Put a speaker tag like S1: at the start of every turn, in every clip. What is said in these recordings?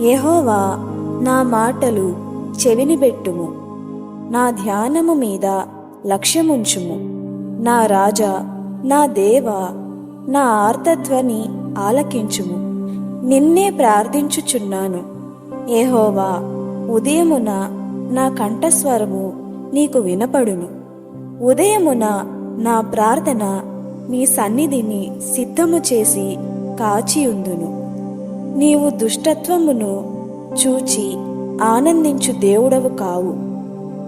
S1: యెహోవా, నా మాటలు చెవినిబెట్టుము, నా ధ్యానము మీద లక్ష్యముంచుము. నా రాజా, నా దేవా, నా ఆర్తధ్వని ఆలకించుము. నిన్నే ప్రార్థించుచున్నాను. యెహోవా, ఉదయమున నా కంఠస్వరము నీకు వినపడును. ఉదయమున నా ప్రార్థన నీ సన్నిధిని సిద్ధము చేసి కాచియుందును. నీవు దుష్టత్వమును చూచి ఆనందించు దేవుడవు కావు.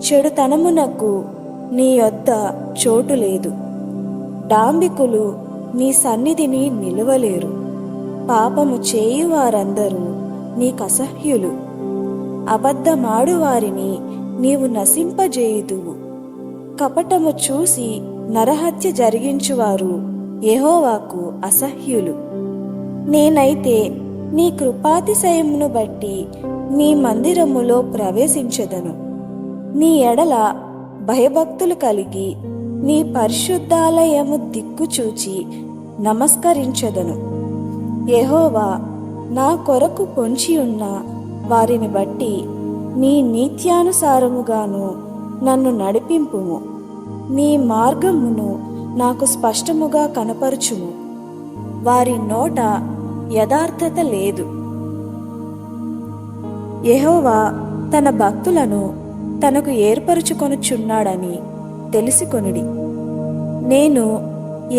S1: చెడుతనమునకు నీ యొద్ద చోటు లేదు. డాంబికులు నీ సన్నిధిని నిలువలేరు. పాపము చేయువారందరూ నీకసహ్యులు. అబద్ధమాడు వారిని నీవు నశింపజేయుదువు. కపటము చూసి నరహత్య జరిగించువారు యెహోవాకు అసహ్యులు. నేనైతే నీ కృపాతిశయమును బట్టి నీ మందిరములో ప్రవేశించెదను. నీ ఎడల భయభక్తులు కలిగి నీ పరిశుద్ధాలయము దిక్కుచూచి నమస్కరించెదను. యెహోవా, నా కొరకు పొంచియున్న వారిని బట్టి నీ నీత్యానుసారముగాను నన్ను నడిపింపుము. నీ మార్గమును నాకు స్పష్టముగా కనపరుచుము. వారి నోట యథార్థత లేదు. యెహోవా తన భక్తులను తనకు ఏర్పరచుకొనుచున్నాడని తెలిసికొనుడి. నేను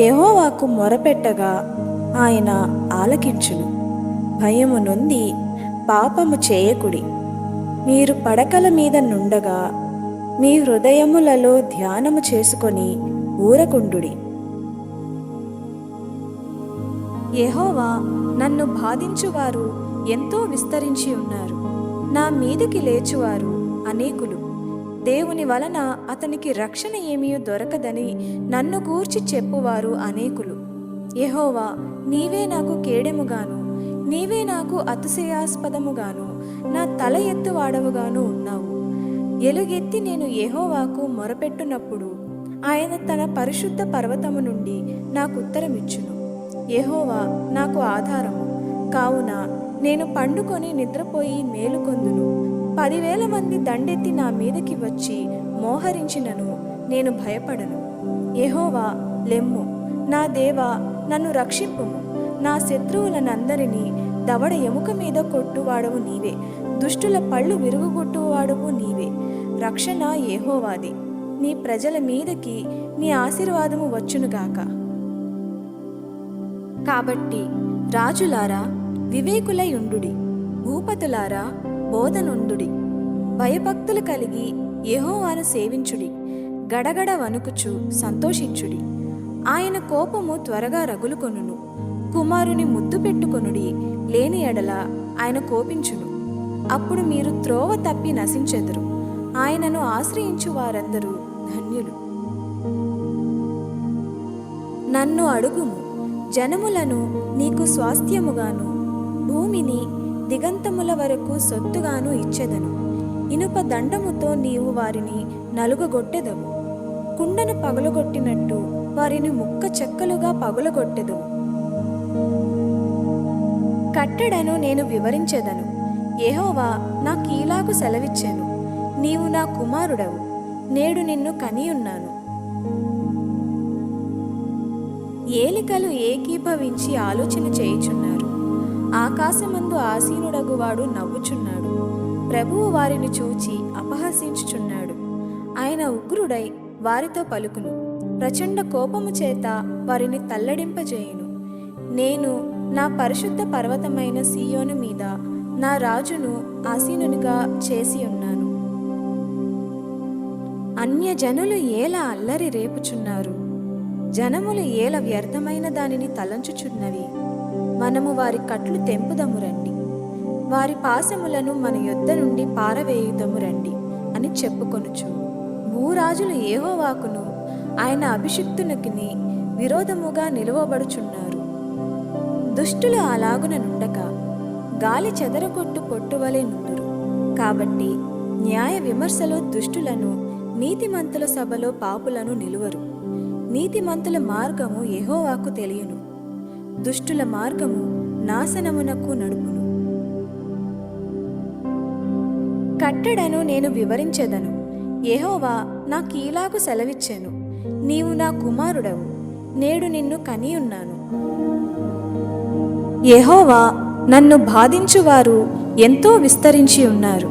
S1: యెహోవాకు మొరపెట్టగా ఆయన ఆలకించును. భయము నొంది పాపము చేయకుడి. మీరు పడకల మీద నుండగా మీ హృదయములలో ధ్యానము చేసుకొని ఊరకుండుడి. యెహోవా, నన్ను బాధించువారు ఎంతో విస్తరించి ఉన్నారు. నా మీదికి లేచువారు అనేకులు. దేవుని వలన అతనికి రక్షణ ఏమీ దొరకదని నన్ను గూర్చి చెప్పువారు అనేకులు. యెహోవా, నీవే నాకు కేడెముగాను, నీవే నాకు అతిశయాస్పదముగాను, నా తల ఎత్తువాడవుగాను ఉన్నావు. ఎలుగెత్తి నేను యెహోవాకు మొరపెట్టునప్పుడు ఆయన తన పరిశుద్ధ పర్వతము నుండి నాకు ఉత్తరమిచ్చును. యెహోవా నాకు ఆధారము కావున నేను పండుకొని నిద్రపోయి మేలుకొందును. 10,000 మంది దండెత్తి నా మీదకి వచ్చి మోహరించినను నేను భయపడను. యెహోవా, లెమ్ము. నా దేవా, నన్ను రక్షింపుము. నా శత్రువులనందరినీ దవడ ఎముక మీద కొట్టువాడవు నీవే. దుష్టుల పళ్ళు విరుగుగొట్టువాడవు నీవే. రక్షణ యెహోవాది. నీ ప్రజల మీదకి నీ ఆశీర్వాదము వచ్చునుగాక. కాబట్టి రాజులారా వివేకులై ఉండుడి, భూపతులారా బోధనుండుడి. భయభక్తులు కలిగి యెహోవాను సేవించుడి. గడగడ వణుకుచు సంతోషించుడి. ఆయన కోపము త్వరగా రగులుకొనును. కుమారుని ముద్దు పెట్టుకొనుడి, లేని ఎడల ఆయన కోపించును. అప్పుడు మీరు త్రోవ తప్పి నశించెదరు. ఆయనను ఆశ్రయించు వారందరూ ధన్యులు. నన్ను అడుగుము, జనములను నీకు స్వాస్థ్యముగాను, భూమిని దిగంతముల వరకు సొత్తుగాను ఇచ్చెదను. ఇనుప దండముతో నీవు వారిని నలుగగొట్టెదవు. కుండను పగులగొట్టినట్టు వారిని ముక్క చెక్కలుగా పగులగొట్టెదవు. కట్టడను నేను వివరించెదను. యెహోవా నాకీలాగు సెలవిచ్చెను. నీవు నా కుమారుడవు, నేడు నిన్ను కనియున్నాను. ఏలికలు ఏకీభవించి ఆలోచన చేయుచున్నారు. ఆకాశమందు ఆసీనుడగువాడు నవ్వుచున్నాడు. ప్రభువు వారిని చూచి అపహసించుచున్నాడు. ఆయన ఉగ్రుడై వారితో పలుకును. ప్రచండ కోపము చేత వారిని తల్లడింపజేయును. నేను నా పరిశుద్ధ పర్వతమైన సీయోను మీద నా రాజును ఆసీనునిగా చేసి ఉన్నాను. అన్యజనులు ఏల అల్లరి రేపుచున్నారు. జనములు ఏల వ్యర్థమైన దానిని తలంచుచున్నవి. మనము వారి కట్లు తెంపుదము రండి, వారి పాశములను మన యొద్ద నుండి పారవేయుదము రండి అని చెప్పుకొనుచు భూరాజులు యెహోవాకును ఆయన అభిషిక్తునికి విరోధముగా నిలువబడుచున్నారు. దుష్టులు అలాగున నుండక గాలి చెదరగొట్టు పొట్టువలే నుండురు. కాబట్టి న్యాయ విమర్శలో దుష్టులను, నీతిమంతుల సభలో పాపులను నిలువరు. నీతిమంతుల మార్గము యెహోవాకు తెలియను, దుష్టుల మార్గము నాశనమునకు నడుపును. కట్టడను నేను వివరించెదను. యెహోవా నాకీలాగు సెలవిచ్చెను, నీవు నా కుమారుడవు, నేడు నిన్ను కనియున్నాను. యెహోవా నన్ను బాధించువారు ఎంతో విస్తరించి ఉన్నారు,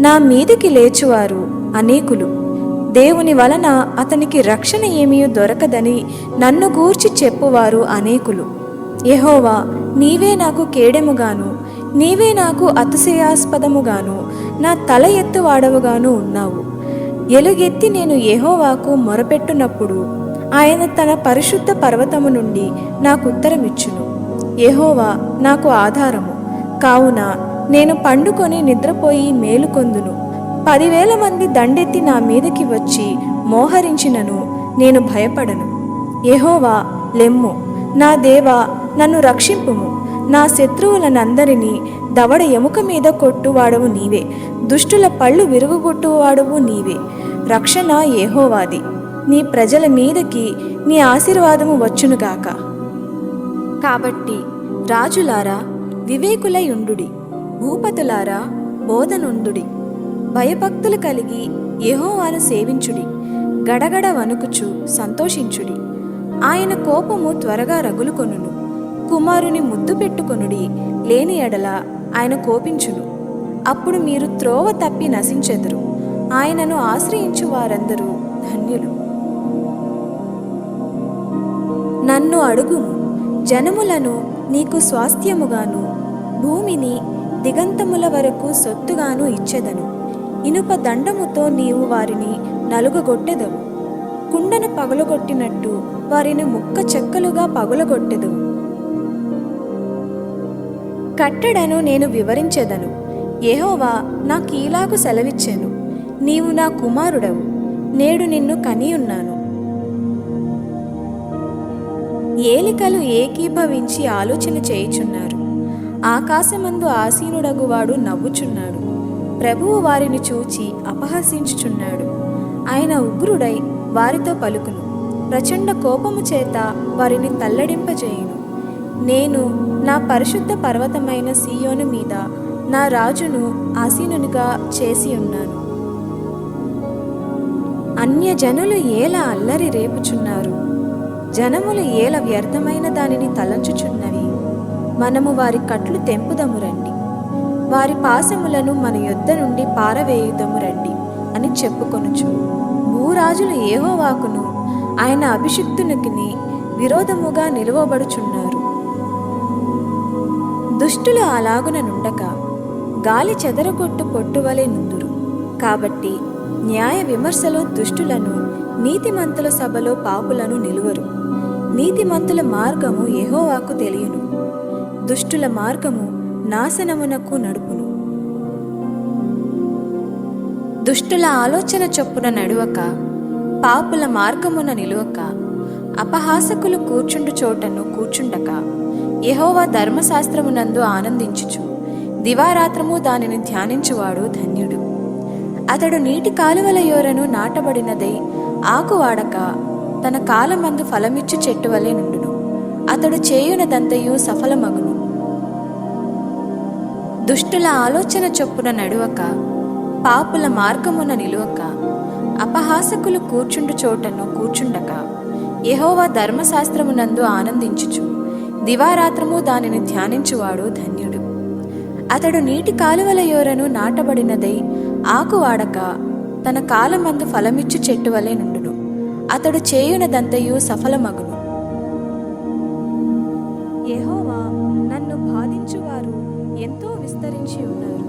S1: నా మీదికి లేచువారు అనేకులు. దేవుని వలన అతనికి రక్షణ ఏమీ దొరకదని నన్ను గూర్చి చెప్పువారు అనేకులు. యెహోవా నీవే నాకు కేడెముగాను, నీవే నాకు అతిశయాస్పదముగాను, నా తల ఎత్తువాడవుగాను ఉన్నావు. ఎలుగెత్తి నేను యెహోవాకు మొరపెట్టునప్పుడు ఆయన తన పరిశుద్ధ పర్వతము నుండి నాకు ఉత్తరమిచ్చును. యెహోవా నాకు ఆధారము కావున నేను పండుకొని నిద్రపోయి మేలుకొందును. 10,000 మంది దండెత్తి నా మీదకి వచ్చి మోహరించినను నేను భయపడను. యెహోవా లెమ్ము, నా దేవా నన్ను రక్షింపుము. నా శత్రువులనందరినీ దవడ ఎముక మీద కొట్టువాడవు నీవే, దుష్టుల పళ్ళు విరుగుగొట్టువాడవు నీవే. రక్షణ యెహోవాది, నీ ప్రజల మీదకి నీ ఆశీర్వాదము వచ్చునుగాక. కాబట్టి రాజులారా వివేకులై ఉండుడి, భూపతులారా బోధనుండుడి. భయభక్తులు కలిగి యెహోవాను సేవించుడి, గడగడ వణుకుచు సంతోషించుడి. ఆయన కోపము త్వరగా రగులుకొనును. కుమారుని ముద్దు పెట్టుకొనుడి, లేని ఎడల ఆయన కోపించును. అప్పుడు మీరు త్రోవ తప్పి నశించెదరు. ఆయనను ఆశ్రయించు వారందరూ ధన్యులు. నన్ను అడుగుము, జనములను నీకు స్వాస్థ్యముగాను, భూమిని దిగంతముల వరకు సొత్తుగాను ఇచ్చెదను. ఇనుప దండముతో నీవు వారిని నలుగగొట్టెదవు, కుండను పగులగొట్టినట్టు వారిని ముక్క చెక్కలుగా పగులగొట్టెదవు. కట్టడను నేను వివరించెదను. యెహోవా నాకీలాగు సెలవిచ్చెను, నీవు నా కుమారుడవు, నేడు నిన్ను కనియున్నాను. ఏలికలు ఏకీభవించి ఆలోచన చేయుచున్నారు. ఆకాశమందు ఆసీనుడగువాడు నవ్వుచున్నాడు. ప్రభువు వారిని చూచి అపహసించుచున్నాడు. ఆయన ఉగ్రుడై వారితో పలుకును, ప్రచండ కోపము చేత వారిని తల్లడింపజేయును. నేను నా పరిశుద్ధ పర్వతమైన సీయోను మీద నా రాజును ఆసీనునిగా చేసి ఉన్నాను. అన్యజనులు ఏల అల్లరి రేపుచున్నారు, జనములు ఏల వ్యర్థమైన దానిని తలంచుచున్నవి. మనము వారి కట్లు తెంపుదము రండి, వారి పాశములను మన యొద్ద నుండి పారవేయుదము రండి అని చెప్పుకొనుచు భూరాజులు యెహోవాకును ఆయన అభిషిక్తునికి విరోధముగా నిలువబడుచున్నారు. దుష్టులు అలాగున నుండక గాలి చెదరగొట్టు పొట్టువలే నుందురు. కాబట్టి న్యాయ విమర్శలో దుష్టులను, నీతిమంతుల సభలో పాపులను నిలువరు. నీతిమంతుల మార్గము యెహోవాకు తెలియను, దుష్టుల మార్గము నాశనమునకు నడుపును. దుష్టుల ఆలోచన చొప్పున నడువక, పాపుల మార్గమున నిలువక, అపహాసకులు కూర్చుండు చోటను కూర్చుండక, యెహోవా ధర్మశాస్త్రమునందు ఆనందించుచు దివారాత్రము దానిని ధ్యానించువాడు ధన్యుడు. అతడు నీటి కాలువల యోరను నాటబడినదై ఆకు వాడక తన కాలమందు ఫలమిచ్చు చెట్టు వలె నుండును. అతడు చేయునదంతయు సఫలమగును. దుష్టుల ఆలోచన చొప్పున నడువక, పాపుల మార్గమున నిలువక, అపహాసకులు కూర్చుండు చోటను కూర్చుండక, యెహోవా ధర్మశాస్త్రమునందు ఆనందించుచు దివారాత్రము దానిని ధ్యానించువాడు ధన్యుడు. అతడు నీటి కాలువల యోరను నాటబడినదై ఆకు వాడక తన కాలమందు ఫలమిచ్చు చెట్టు వలె నుండును. అతడు చేయునదంతయు సఫలమగును. యెహోవా నన్ను బాధించువారు ఎంతో విస్తరించి ఉన్నారు,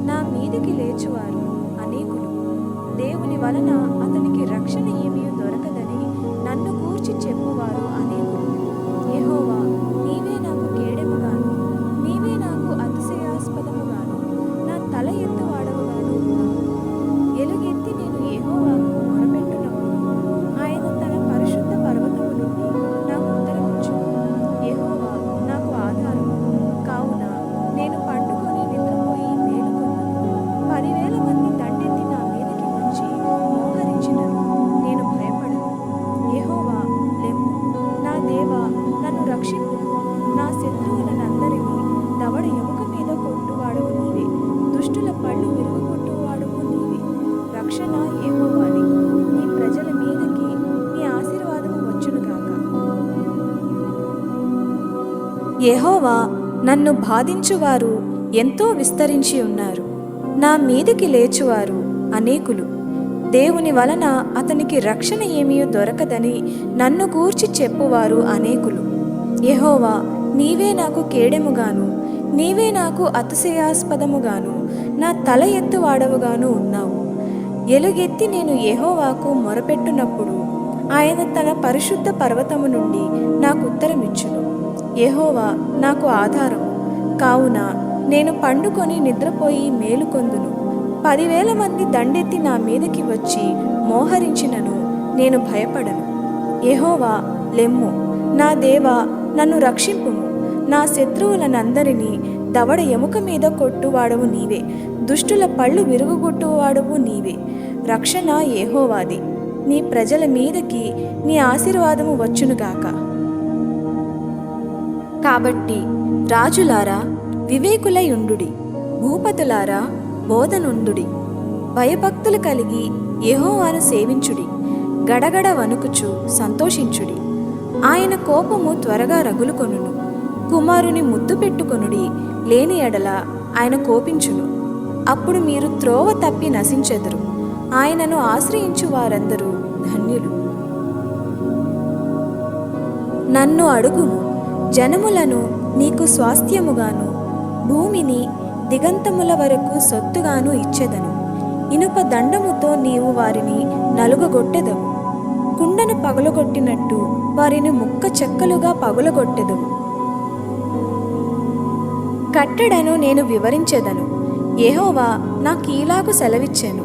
S1: నా మీదికి లేచువారు అనేకులు. దేవుని వలన అతనికి రక్షణ ఏమీ దొరకదని నన్ను గూర్చి చెప్పువారు అనేకులు. యెహోవా నీవే నాకు కేడెముగాను, నీవే నాకు అతిశయాస్పదముగాను, నా తల ఎత్తువాడవుగాను ఉన్నావు. ఎలుగెత్తి నేను యెహోవాకు మొరపెట్టునప్పుడు ఆయన తన పరిశుద్ధ పర్వతము నుండి నాకు ఉత్తరమిచ్చును. యెహోవా నాకు ఆధారము కావున నేను పండుకొని నిద్రపోయి మేలుకొందును. 10,000 మంది దండెత్తి నా మీదకి వచ్చి మోహరించినను నేను యెహోవా నన్ను బాధించువారు ఎంతో విస్తరించి ఉన్నారు. నా మీదికి లేచువారు అనేకులు. దేవుని వలన అతనికి రక్షణ ఏమీ దొరకదని నన్ను గూర్చి చెప్పువారు అనేకులు. యెహోవా, నీవే నాకు కేడెముగాను, నీవే నాకు అతిశయాస్పదముగాను, నా తల ఎత్తువాడవుగాను ఉన్నావు. ఎలుగెత్తి నేను యెహోవాకు మొరపెట్టునప్పుడు ఆయన తన పరిశుద్ధ పర్వతము నుండి నాకు ఉత్తరమిచ్చును. యెహోవా నాకు ఆధారము కావున నేను పండుకొని నిద్రపోయి మేలుకొందును. 10,000 మంది దండెత్తి నా మీదకి వచ్చి మోహరించినను నేను భయపడను. యెహోవా, లెమ్ము, నా దేవా, నన్ను రక్షింపుము. నా శత్రువులనందరినీ దవడ ఎముక మీద కొట్టువాడవు నీవే, దుష్టుల పళ్ళు విరుగుగొట్టువాడవు నీవే. రక్షణ యెహోవాది, నీ ప్రజల మీదకి నీ ఆశీర్వాదము వచ్చునుగాక. కాబట్టి రాజులారా వివేకులై ఉండుడి, భూపతులారా బోధనుండుడి. భయభక్తులు కలిగి యెహోవాను సేవించుడి, గడగడ వణుకుచు సంతోషించుడి. ఆయన కోపము త్వరగా రగులుకొనును. కుమారుని ముద్దు పెట్టుకొనుడి, లేని ఎడల ఆయన కోపించును. అప్పుడు మీరు త్రోవ తప్పి నశించెదరు. ఆయనను ఆశ్రయించు వారందరూ ధన్యులు. నన్ను అడుగుము, జనములను నీకు స్వాస్థ్యముగాను, భూమిని దిగంతముల వరకు సొత్తుగాను ఇచ్చెదను. ఇనుప దండముతో నీవు వారిని నలుగగొట్టెదవు. కుండను పగులగొట్టినట్టు వారిని ముక్క చెక్కలుగా పగులగొట్టెదవు. కట్టడను నేను వివరించెదను. యెహోవా నాకీలాగు సెలవిచ్చెను,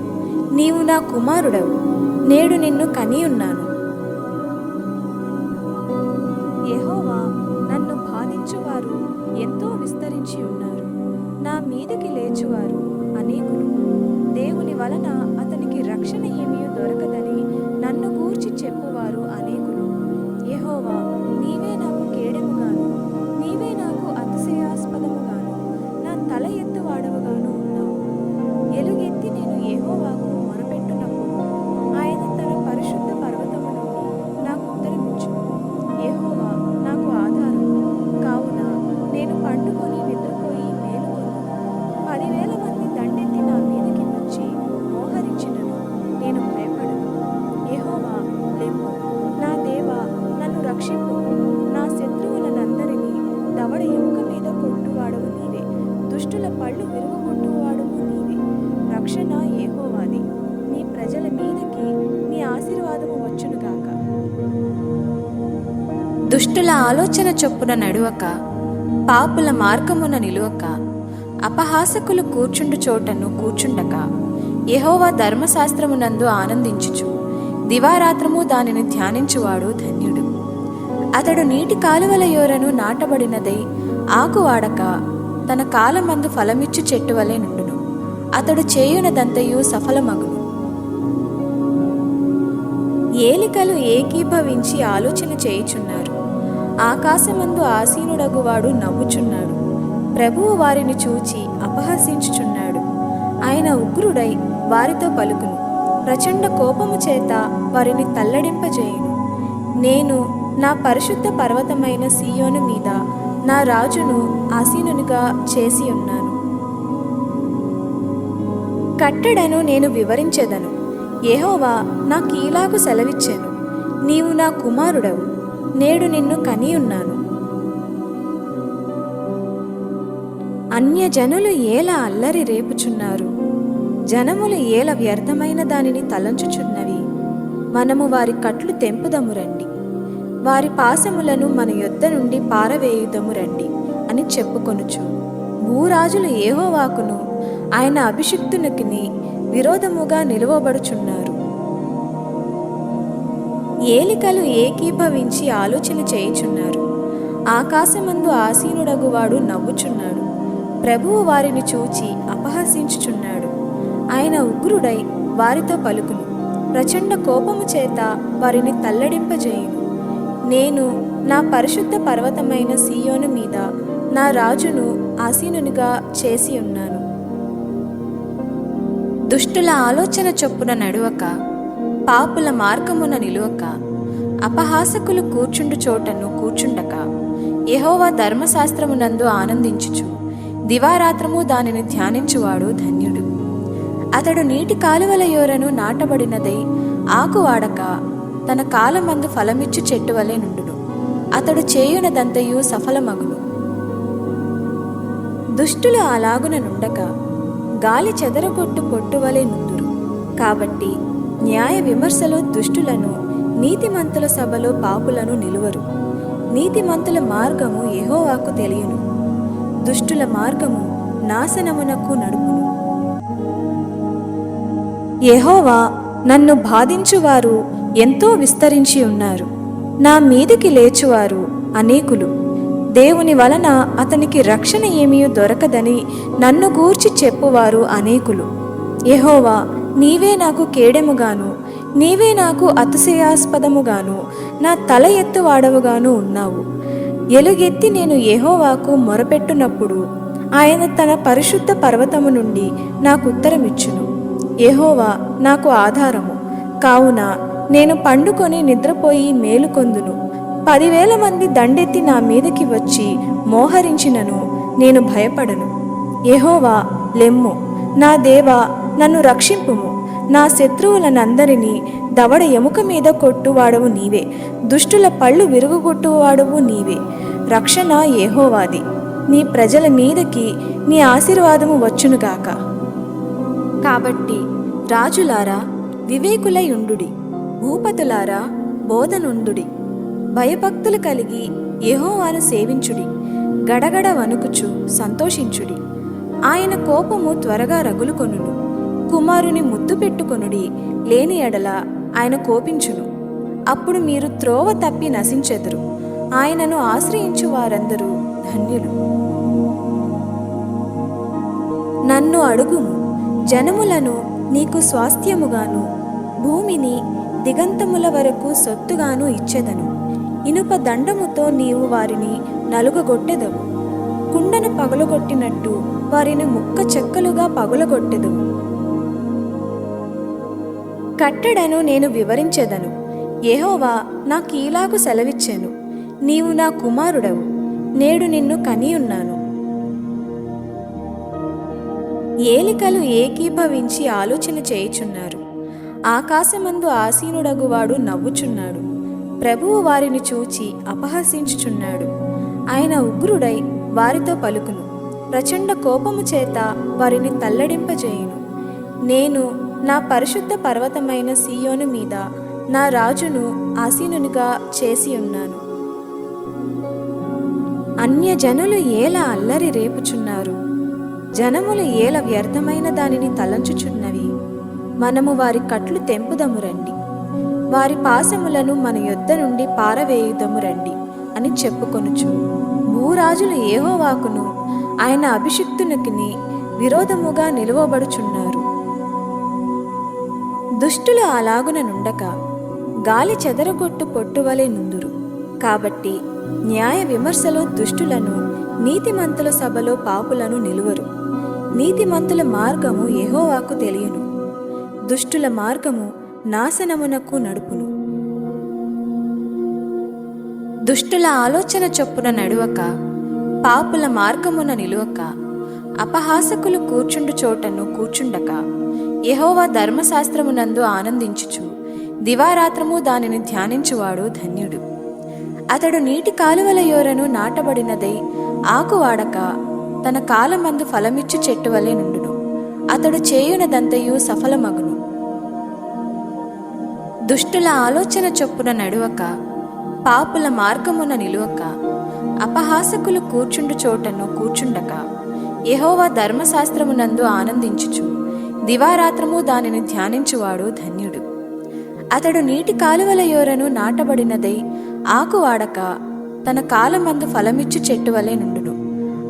S1: నీవు నా కుమారుడవు, నేడు నిన్ను కనియున్నాను. యెహోవా నన్ను బాధించువారు ఎంతో విస్తరించి ఉన్నారు. నా మీదికి లేచువారు అనేకులు. దేవుని వలన అతనికి రక్షణ ఏమీ దొరకదని నన్ను గూర్చి చెప్పువారు అనేకులు. యెహోవా, నీవే నాకు కేడెముగాను, నీవే నాకు అతిశయాస్పదముగాను, నా తల ఎత్తువాడవుగాను ఉన్నావు. ఎలుగెత్తి నేను యెహోవాకు మొరపెట్టునప్పుడు ఆయన తన పరిశుద్ధ పర్వతము నుండి నాకు ఉత్తరమిచ్చును. యెహోవా నాకు ఆధారం కావున నేను పండుకొని నిద్రపోయి మేలుకొందును. 10,000 మంది దండెత్తి నా మీదకి వచ్చి మోహరించినను నేను భయపడను. యెహోవా, లెమ్ము, నా దేవా, నన్ను రక్షింపు. నా శత్రువులనందరినీ దవడ ఎముక మీద కొట్టువాడవు నీవే, దుష్టుల పళ్ళు విరుగుగొట్టువాడవు నీవే. రక్షణ యెహోవాది, నీ ప్రజల మీదకి నీ ఆశీర్వాదము వచ్చునుగాక. దుష్టుల ఆలోచన చొప్పున నడువక, పాపుల మార్గమున నిలువక, అపహాసకులు కూర్చుండు చోటను కూర్చుండక, యెహోవా ధర్మశాస్త్రమునందు ఆనందించుచు దివారాత్రము దానిని ధ్యానించువాడు ధన్యుడు. అతడు నీటి కాలువల యోరను నాటబడినదై ఆకు వాడక తన కాలమందు ఫలమిచ్చు చెట్టు వలె నుండును. అతడు చేయునదంతయు సఫలమగును. ఏలికలు ఏకీభవించి ఆలోచన చేయుచున్నారు. ఆకాశమందు ఆసీనుడగువాడు నవ్వుచున్నాడు. ప్రభువు వారిని చూచి అపహసించుచున్నాడు. ఆయన ఉగ్రుడై వారితో పలుకును. ప్రచండ కోపము చేత వారిని తల్లడింపజేయును. నేను నా పరిశుద్ధ పర్వతమైన సీయోను మీద నా రాజును ఆసీనునిగా చేసి ఉన్నాను. కట్టడను నేను వివరించెదను. యెహోవా నాకీలాగు సెలవిచ్చెను, నీవు నా కుమారుడవు, నేడు నిన్ను కనియున్నాను. అన్యజనులు ఏల అల్లరి రేపుచున్నారు, జనములు ఏల వ్యర్థమైన దానిని తలంచుచున్నవి. మనము వారి కట్లు తెంపుదము రండి, వారి పాశములను మన యొద్ద నుండి పారవేయుదము రండి అని చెప్పుకొనుచు భూరాజులు యెహోవాకును ఆయన అభిషిక్తునికి విరోధముగా నిలువబడుచున్నారు. ఏలికలు ఏకీభవించి ఆలోచన చేయుచున్నారు. ఆకాశమందు ఆసీనుడగువాడు నవ్వుచున్నాడు. ప్రభువు వారిని చూచి అపహసించుచున్నాడు. ఆయన ఉగ్రుడై వారితో పలుకును. ప్రచండ కోపము చేత వారిని తల్లడింపజేయును. నేను నా పరిశుద్ధ పర్వతమైన సీయోను మీద నా రాజును ఆసీనునిగా చేసి ఉన్నాను. దుష్టుల ఆలోచన చొప్పున నడువక, పాపుల మార్గమున నిలువక, అపహాసకులు కూర్చుండు చోటను కూర్చుండక, యెహోవా ధర్మశాస్త్రమునందు ఆనందించుచు దివారాత్రము దానిని ధ్యానించువాడు ధన్యుడు. అతడు నీటి కాలువల యోరను నాటబడినదై ఆకు వాడక తన కాలమందు ఫలమిచ్చు చెట్టు వలె నుండును. అతడు చేయునదంతయు సఫలమగును. దుష్టులు అలాగున నుండక గాలి చెదరగొట్టు పొట్టువలే నుందురు. కాబట్టి న్యాయ విమర్శలో దుష్టులను, నీతిమంతుల సభలో పాపులను నిలువరు. నీతిమంతుల మార్గము యెహోవాకు తెలియను, దుష్టుల మార్గము నాశనమునకు నడుపును. యెహోవా, నన్ను బాధించువారు ఎంతో విస్తరించి ఉన్నారు. నా మీదికి లేచువారు అనేకులు. దేవుని వలన అతనికి రక్షణ ఏమీ దొరకదని నన్ను గూర్చి చెప్పువారు అనేకులు. యెహోవా, నీవే నాకు కేడెముగాను, నీవే నాకు అతిశయాస్పదముగాను, నా తల ఎత్తువాడవుగాను ఉన్నావు. ఎలుగెత్తి నేను యెహోవాకు మొరపెట్టునప్పుడు ఆయన తన పరిశుద్ధ పర్వతము నుండి నాకు ఉత్తరమిచ్చును. యెహోవా నాకు ఆధారము కావున నేను పండుకొని నిద్రపోయి మేలుకొందును. 10,000 మంది దండెత్తి నా మీదకి వచ్చి మోహరించినను నేను భయపడను. యెహోవా, లెమ్ము, నా దేవా, నన్ను రక్షింపుము. నా శత్రువులనందరినీ దవడ ఎముక మీద కొట్టువాడవు నీవే, దుష్టుల పళ్ళు విరుగుగొట్టువాడవు నీవే. రక్షణ యెహోవాది, నీ ప్రజల మీదకి నీ ఆశీర్వాదము వచ్చునుగాక. కాబట్టి రాజులారా వివేకులై ఉండుడి, భూపతులారా బోధనుండుడి. భయభక్తులు కలిగి యెహోవాను సేవించుడి, గడగడ వణుకుచు సంతోషించుడి. ఆయన కోపము త్వరగా రగులుకొనును. కుమారుని ముద్దు పెట్టుకొనుడి, లేని ఎడల ఆయన కోపించును. అప్పుడు మీరు త్రోవ తప్పి నశించెదరు. ఆయనను ఆశ్రయించు వారందరూ ధన్యులు. నన్ను అడుగుము, జనములను నీకు స్వాస్థ్యముగాను, భూమిని దిగంతముల వరకు సొత్తుగాను ఇచ్చెదను. ఇనుప దండముతో నీవు వారిని నలుగగొట్టెదవు. కుండను పగులగొట్టినట్టు వారిని ముక్క చెక్కలుగా పగులగొట్టెదవు. కట్టడను నేను వివరించెదను. యెహోవా నాకీలాగు సెలవిచ్చెను, నీవు నా కుమారుడవు, నేడు నిన్ను కనియున్నాను. ఏలికలు ఏకీభవించి ఆలోచన చేయుచున్నారు. ఆకాశమందు ఆసీనుడగువాడు నవ్వుచున్నాడు. ప్రభువు వారిని చూచి అపహసించుచున్నాడు. ఆయన ఉగ్రుడై వారితో పలుకును, ప్రచండ కోపము చేత వారిని తల్లడింపజేయును. నేను నా పరిశుద్ధ పర్వతమైన సీయోను మీద నా రాజును ఆసీనునిగా చేసి ఉన్నాను. అన్యజనులు ఏల అల్లరి రేపుచున్నారు, జనములు ఏల వ్యర్థమైన దానిని తలంచుచున్నవి. మనము వారి కట్లు తెంపుదము రండి, వారి పాశములను మన యొద్ద నుండి పారవేయుదము రండి అని చెప్పుకొనుచు భూరాజులు యెహోవాకును ఆయన అభిషిక్తునికి విరోధముగా నిలువబడుచున్నారు. దుష్టులు అలాగున నుండక గాలి చెదరగొట్టు పొట్టువలే నుందురు. కాబట్టి న్యాయ విమర్శలో దుష్టులను, నీతిమంతుల సభలో పాపులను నిలువరు. నీతిమంతుల మార్గము యెహోవాకు తెలియను, దుష్టుల మార్గము నాశనమునకు నడుపును. దుష్టుల ఆలోచన చొప్పున నడువక, పాపుల మార్గమున నిలువక, అపహాసకులు కూర్చుండు చోటను కూర్చుండక, యెహోవా ధర్మశాస్త్రమునందు ఆనందించుచు దివారాత్రము దానిని ధ్యానించువాడు ధన్యుడు. అతడు నీటి కాలువల యోరను నాటబడినదై ఆకు వాడక తన కాలమందు ఫలమిచ్చు చెట్టు వలె నుండును. అతడు చేయునదంతయు సఫలమగును. దుష్టుల ఆలోచన చొప్పున నడువక, పాపుల మార్గమున నిలువక, అపహాసకులు కూర్చుండు చోటను కూర్చుండక, యెహోవా ధర్మశాస్త్రమునందు ఆనందించుచు దివారాత్రము దానిని ధ్యానించువాడు ధన్యుడు. అతడు నీటి కాలువల యోరను నాటబడినదై ఆకు వాడక తన కాలమందు ఫలమిచ్చు చెట్టు వలె నుండును.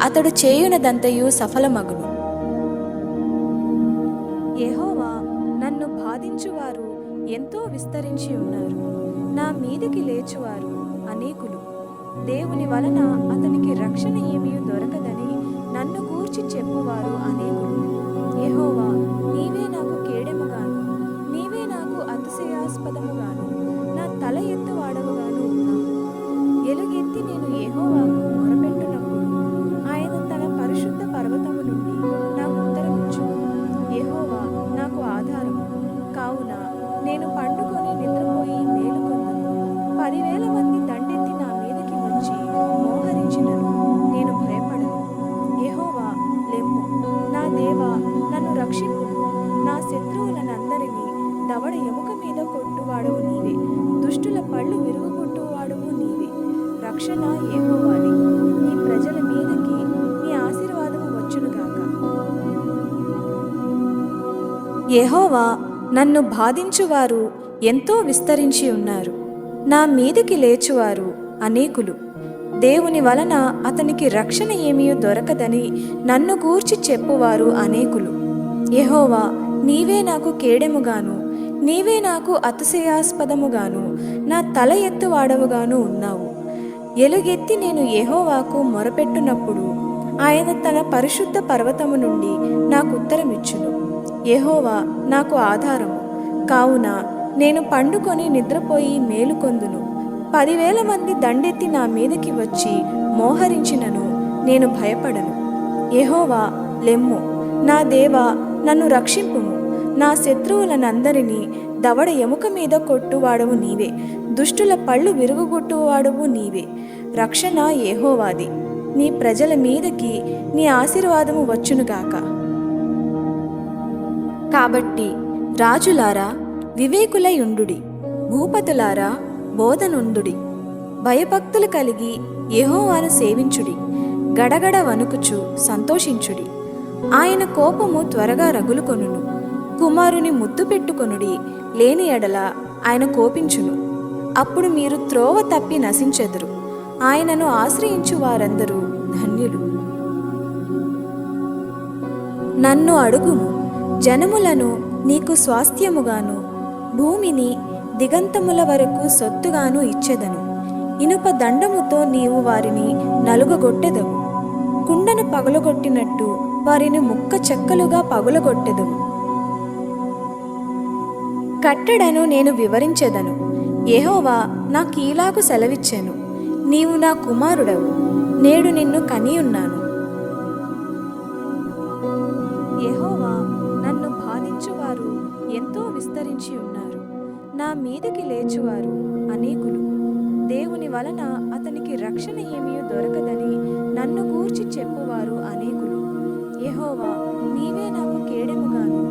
S1: అతడు చేయునదంతయు సఫలమగును. యెహోవా, నన్ను బాధించువారు ఎంతో విస్తరించి ఉన్నారు. నా మీదికి లేచువారు అనేకులు. దేవుని వలన అతనికి రక్షణ ఏమీ దొరకదని నన్ను గూర్చి చెప్పువారు అనేకులు. యెహోవా, నీవే నాకు కేడెముగాను, నీవే నాకు అతిశయాస్పదముగాను, నా తల ఎత్తువాడవుగాను ఉన్నావు. ఎలుగెత్తి నేను యెహోవాకు రక్షింపు. నా శత్రువులనందరినీ దవడ ఎముక మీద కొట్టువాడవు నీవే. దుష్టుల పళ్ళు విరుగుగొట్టువాడవు నీవే. రక్షణ యెహోవాది. నీ ప్రజల మీదకి నీ ఆశీర్వాదము వచ్చునుగాక. యెహోవా, నన్ను బాధించువారు ఎంతో విస్తరించి ఉన్నారు. నా మీదికి లేచువారు అనేకులు. దేవుని వలన అతనికి రక్షణ ఏమీ దొరకదని నన్ను గూర్చి చెప్పువారు అనేకులు. యెహోవా, నీవే నాకు కేడెముగాను, నీవే నాకు అతిశయాస్పదముగాను, నా తల ఎత్తువాడవుగాను ఉన్నావు. ఎలుగెత్తి నేను యెహోవాకు మొరపెట్టునప్పుడు ఆయన తన పరిశుద్ధ పర్వతము నుండి నాకు ఉత్తరమిచ్చును. యెహోవా నాకు ఆధారము కావున నేను పండుకొని నిద్రపోయి మేలుకొందును. 10,000 మంది దండెత్తి నా మీదకి వచ్చి మోహరించినను నేను భయపడను. యెహోవా, లెమ్ము. నా దేవా, నన్ను రక్షింపుము. నా శత్రువులనందరినీ దవడ ఎముక మీద కొట్టువాడవు నీవే. దుష్టుల పళ్ళు విరుగుగొట్టువాడవు నీవే. రక్షణ యెహోవాది. నీ ప్రజల మీదకి నీ ఆశీర్వాదము వచ్చునుగాక. కాబట్టి రాజులారా వివేకులై ఉండుడి, భూపతులారా బోధనుండుడి. భయభక్తులు కలిగి యెహోవాను సేవించుడి. గడగడ వణుకుచు సంతోషించుడి. ఆయన కోపము త్వరగా రగులుకొనును. కుమారుని ముద్దు పెట్టుకొనుడి, లేని ఎడల ఆయన కోపించును. అప్పుడు మీరు త్రోవ తప్పి నశించెదరు. ఆయనను ఆశ్రయించు వారందరూ ధన్యులు. నన్ను అడుగుము, జనములను నీకు స్వాస్థ్యముగాను, భూమిని దిగంతముల వరకు సొత్తుగాను ఇచ్చెదను. ఇనుప దండముతో నీవు వారిని నలుగగొట్టెదవు. కుండను పగులగొట్టినట్టు వారిని ముక్క చెక్కలుగా పగులగొట్టెదవు. కట్టడను నేను వివరించెదను. యెహోవా నాకీలాగు సెలవిచ్చెను. నీవు నా కుమారుడవు, నేడు నిన్ను కనియున్నాను. యెహోవా, నన్ను బాధించువారు ఎంతో విస్తరించి ఉన్నారు. నా మీదకి లేచువారు అనేకులు. దేవుని వలన అతనికి రక్షణ ఏమీ దొరకదని నన్ను గూర్చి చెప్పువారు అనేకులు. యెహోవా, నీవే నాకు కేడెముగాను,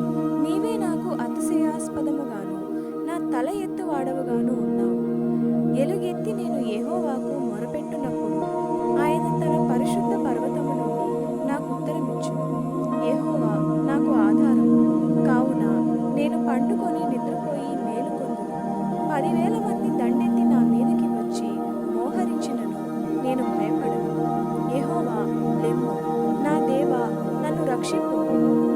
S1: నీవే నాకు అతిశయాస్పదముగాను, నా తల ఎత్తువాడవుగాను ఉన్నావు. ఎలుగెత్తి నేను యెహోవాకు మొరపెట్టునప్పుడు ఆయన తన పరిశుద్ధ పర్వతము నుండి నాకు ఉత్తరమిచ్చును. యెహోవా నాకు ఆధారము కావున నేను పండుకొని నిద్రపోయి మేలుకొందును. 10,000 మంది దండెత్తి నా మీదకి వచ్చి మోహరించినను నేను భయపడను. యెహోవా, లెమ్ము. నా దేవా, నన్ను రక్షింపు.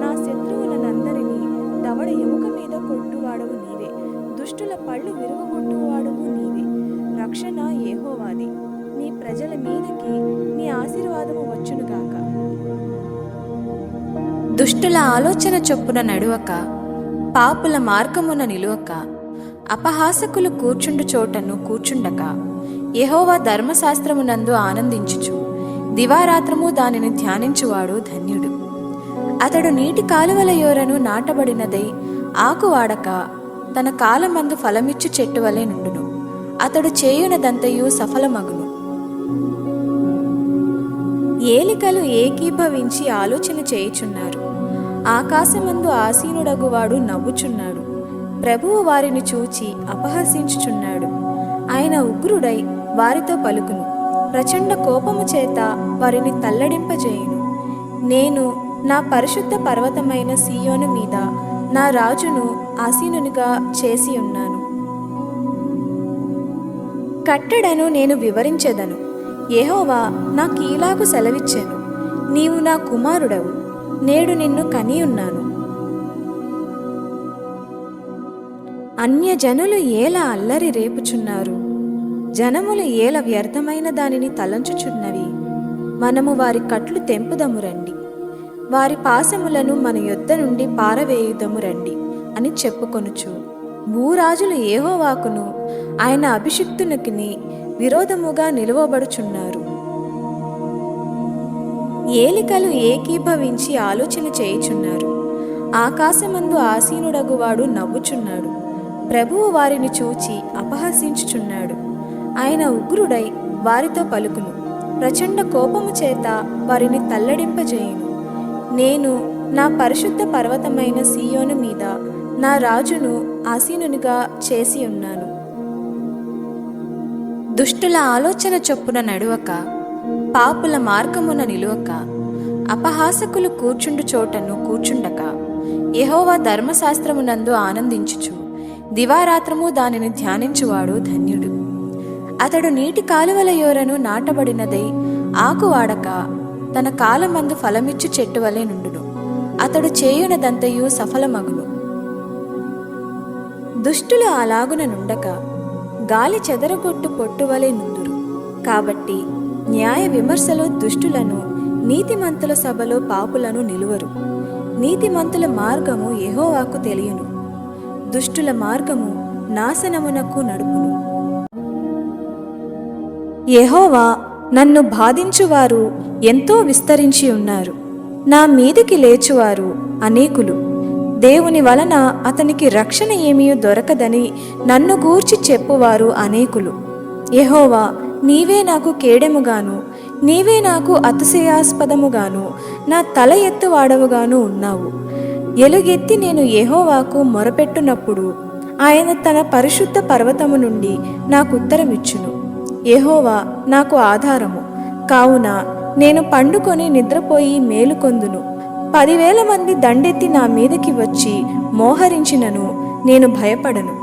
S1: నా శత్రువులనందరినీ దవడ ఎముక మీద కొట్టువాడవు నీవే. దుష్టుల పళ్ళు విరుగుగొట్టువాడవు నీవే. రక్షణ యెహోవాది. నీ ప్రజల మీదకి నీ ఆశీర్వాదము వచ్చునుగాక. దుష్టుల ఆలోచన చొప్పున నడువక, పాపుల మార్గమున నిలువక, అపహాసకులు కూర్చుండు చోటను కూర్చుండక, యెహోవా ధర్మశాస్త్రమునందు ఆనందించుచు దివారాత్రము దానిని ధ్యానించువాడు ధన్యుడు. అతడు నీటి కాలువల యోరను నాటబడినదై ఆకు వాడక తన కాలమందు ఫలమిచ్చు చెట్టు వలె నుండును. అతడు చేయునదంతయు సఫలమగును. ఏలికలు ఏకీభవించి ఆలోచన చేయుచున్నారు. ఆకాశమందు ఆసీనుడగువాడు నవ్వుచున్నాడు. ప్రభువు వారిని చూచి అపహసించుచున్నాడు. ఆయన ఉగ్రుడై వారితో పలుకును. ప్రచండ కోపము చేత వారిని తల్లడింపజేయును. నేను నా పరిశుద్ధ పర్వతమైన సీయోను మీద నా రాజును ఆసీనునిగా చేసి ఉన్నాను. కట్టడను నేను వివరించెదను. యెహోవా నాకీలాగు సెలవిచ్చెను. నీవు నా కుమారుడవు, నేడు నిన్ను కనియున్నాను. అన్యజనులు ఏల అల్లరి రేపుచున్నారు. జనములు ఏల వ్యర్థమైన దానిని తలంచుచున్నవి. మనము వారి కట్లు తెంపుదము రండి, వారి పాశములను మన యొద్ద నుండి పారవేయుదము రండి అని చెప్పుకొనుచు భూరాజులు యెహోవాకును ఆయన అభిషిక్తునికి విరోధముగా నిలువబడుచున్నారు. ఏలికలు ఏకీభవించి ఆలోచన చేయుచున్నారు. ఆకాశమందు ఆసీనుడగువాడు నవ్వుచున్నాడు. ప్రభువు వారిని చూచి అపహసించుచున్నాడు. ఆయన ఉగ్రుడై వారితో పలుకును. ప్రచండ కోపము చేత వారిని తల్లడింపజేయును. నేను నా పరిశుద్ధ పర్వతమైన సీయోను మీద నా రాజును ఆసీనునిగా చేసి ఉన్నాను.
S2: దుష్టుల ఆలోచన చొప్పున నడువక, పాపుల మార్గమున నిలువక, అపహాసకులు కూర్చుండు చోటను కూర్చుండక, యెహోవా ధర్మశాస్త్రమునందు ఆనందించుచు దివారాత్రము దానిని ధ్యానించువాడు ధన్యుడు. అతడు నీటి కాలువల యోరను నాటబడినదై ఆకు వాడక తన కాలమందు ఫలమిచ్చు చెట్టు వలె నుండును. అతడు చేయునదంతయు సఫలమగును.
S1: దుష్టులు అలాగున నుండక గాలి చెదరగొట్టు పొట్టువలే నుందురు. కాబట్టి న్యాయ విమర్శలో దుష్టులను, నీతిమంతుల సభలో పాపులను నిలువరు. నీతిమంతుల మార్గము యెహోవాకు తెలియను, దుష్టుల మార్గము నాశనమునకు నడుపును. యెహోవా నన్ను బాధించువారు ఎంతో విస్తరించి ఉన్నారు, నా మీదికి లేచువారు అనేకులు. దేవుని వలన అతనికి రక్షణ ఏమీ దొరకదని నన్ను గూర్చి చెప్పువారు అనేకులు. యెహోవా, నీవే నాకు కేడెముగాను, నీవే నాకు అతిశయాస్పదముగాను, నా తల ఎత్తువాడవుగాను ఉన్నావు. ఎలుగెత్తి నేను యెహోవాకు మొరపెట్టునప్పుడు ఆయన తన పరిశుద్ధ పర్వతము నుండి నాకు ఉత్తరమిచ్చును. యెహోవా నాకు ఆధారము కావున నేను పండుకొని నిద్రపోయి మేలుకొందును. 10,000 మంది దండెత్తి నా మీదకి వచ్చి మోహరించినను నేను భయపడను.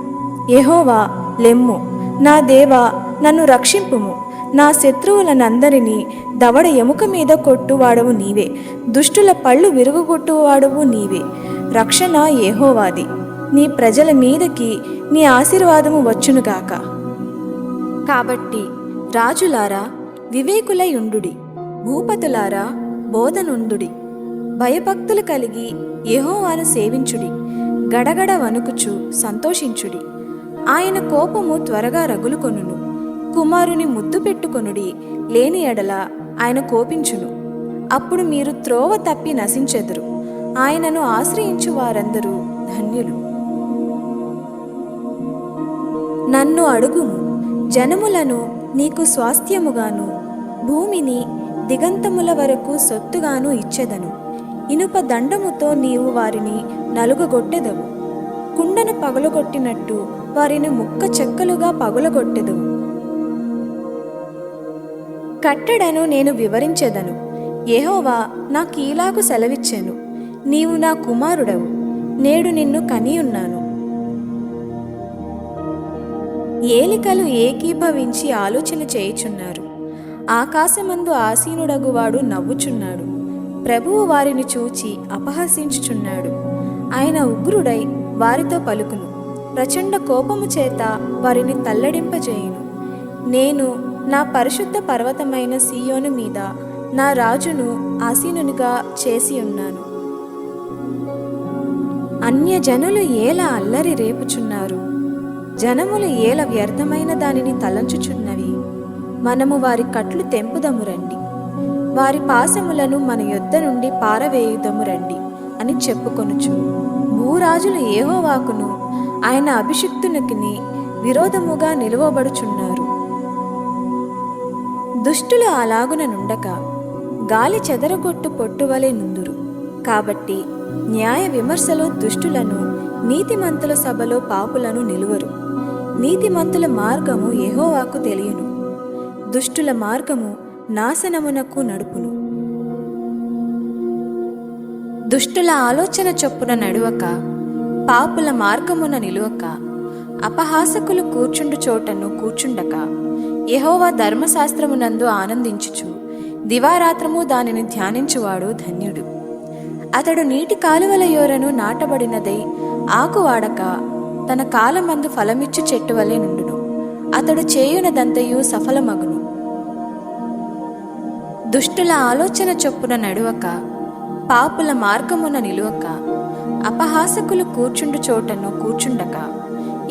S1: యెహోవా, లెమ్ము, నా దేవా, నన్ను రక్షింపుము. నా శత్రువులనందరినీ దవడ ఎముక మీద కొట్టువాడవు నీవే, దుష్టుల పళ్ళు విరుగుగొట్టువాడవు నీవే. రక్షణ యెహోవాది, నీ ప్రజల మీదకి నీ ఆశీర్వాదము వచ్చునుగాక. కాబట్టి రాజులారా వివేకులై ఉండుడి, భూపతులారా బోధనుందుడి. భయభక్తులు కలిగి యెహోవాను సేవించుడి, గడగడ వణుకుచు సంతోషించుడి. ఆయన కోపము త్వరగా రగులుకొనును. కుమారుని ముద్దు పెట్టుకొనుడి, లేని ఎడల ఆయన కోపించును. అప్పుడు మీరు త్రోవ తప్పి నశించెదరు. ఆయనను ఆశ్రయించు వారందరూ ధన్యులు. నన్ను అడుగుము, జనములను నీకు స్వాస్థ్యముగాను, భూమిని దిగంతముల వరకు సొత్తుగాను ఇచ్చెదను. ఇనుప దండముతో నీవు వారిని నలుగగొట్టెదవు, కుండను పగులగొట్టినట్టు వారిని ముక్క చెక్కలుగా పగులగొట్టెదవు. కట్టడను నేను వివరించెదను. యెహోవా నాకీలాగు సెలవిచ్చెను, నీవు నా కుమారుడవు, నేడు నిన్ను కనియున్నాను. ఏలికలు ఏకీభవించి ఆలోచన చేయుచున్నారు. ఆకాశమందు ఆసీనుడగువాడు నవ్వుచున్నాడు. ప్రభువు వారిని చూచి అపహసించుచున్నాడు. ఆయన ఉగ్రుడై వారితో పలుకును, ప్రచండ కోపము చేత వారిని తల్లడింపజేయును. నేను నా పరిశుద్ధ పర్వతమైన సీయోను మీద నా రాజును ఆసీనునిగా చేసి ఉన్నాను. అన్యజనులు ఏల అల్లరి రేపుచున్నారు, జనములు ఏల వ్యర్థమైన దానిని తలంచుచున్నవి. మనము వారి కట్లు తెంపుదము రండి, వారి పాశములను మన యొద్ద నుండి పారవేయుదము రండి అని చెప్పుకొనుచు భూరాజులు యెహోవాకును ఆయన అభిషిక్తునికి విరోధముగా నిలువబడుచున్నారు. దుష్టులు అలాగున నుండక గాలి చెదరగొట్టు పొట్టువలే నుందురు. కాబట్టి న్యాయ విమర్శలో దుష్టులను, నీతిమంతుల సభలో పాపులను నిలువరు. నీతిమంతుల మార్గము యెహోవాకు తెలియను, దుష్టుల మార్గము నాశనమునకు నడుపును.
S2: దుష్టుల ఆలోచన చొప్పున నడువక, పాపుల మార్గమున నిలువక, అపహాసకులు కూర్చుండు చోటను కూర్చుండక, యెహోవా ధర్మశాస్త్రమునందు ఆనందించుచు దివారాత్రము దానిని ధ్యానించువాడు ధన్యుడు. అతడు నీటి కాలువల యోరను నాటబడినదై ఆకు వాడక తన కాలమందు ఫలమిచ్చు చెట్టు వలె నుండును. అతడు చేయునదంతయు సఫలమగును. దుష్టుల ఆలోచన చొప్పున నడువక, పాపుల మార్గమున నిలువక, అపహాసకులు కూర్చుండు చోటను కూర్చుండక,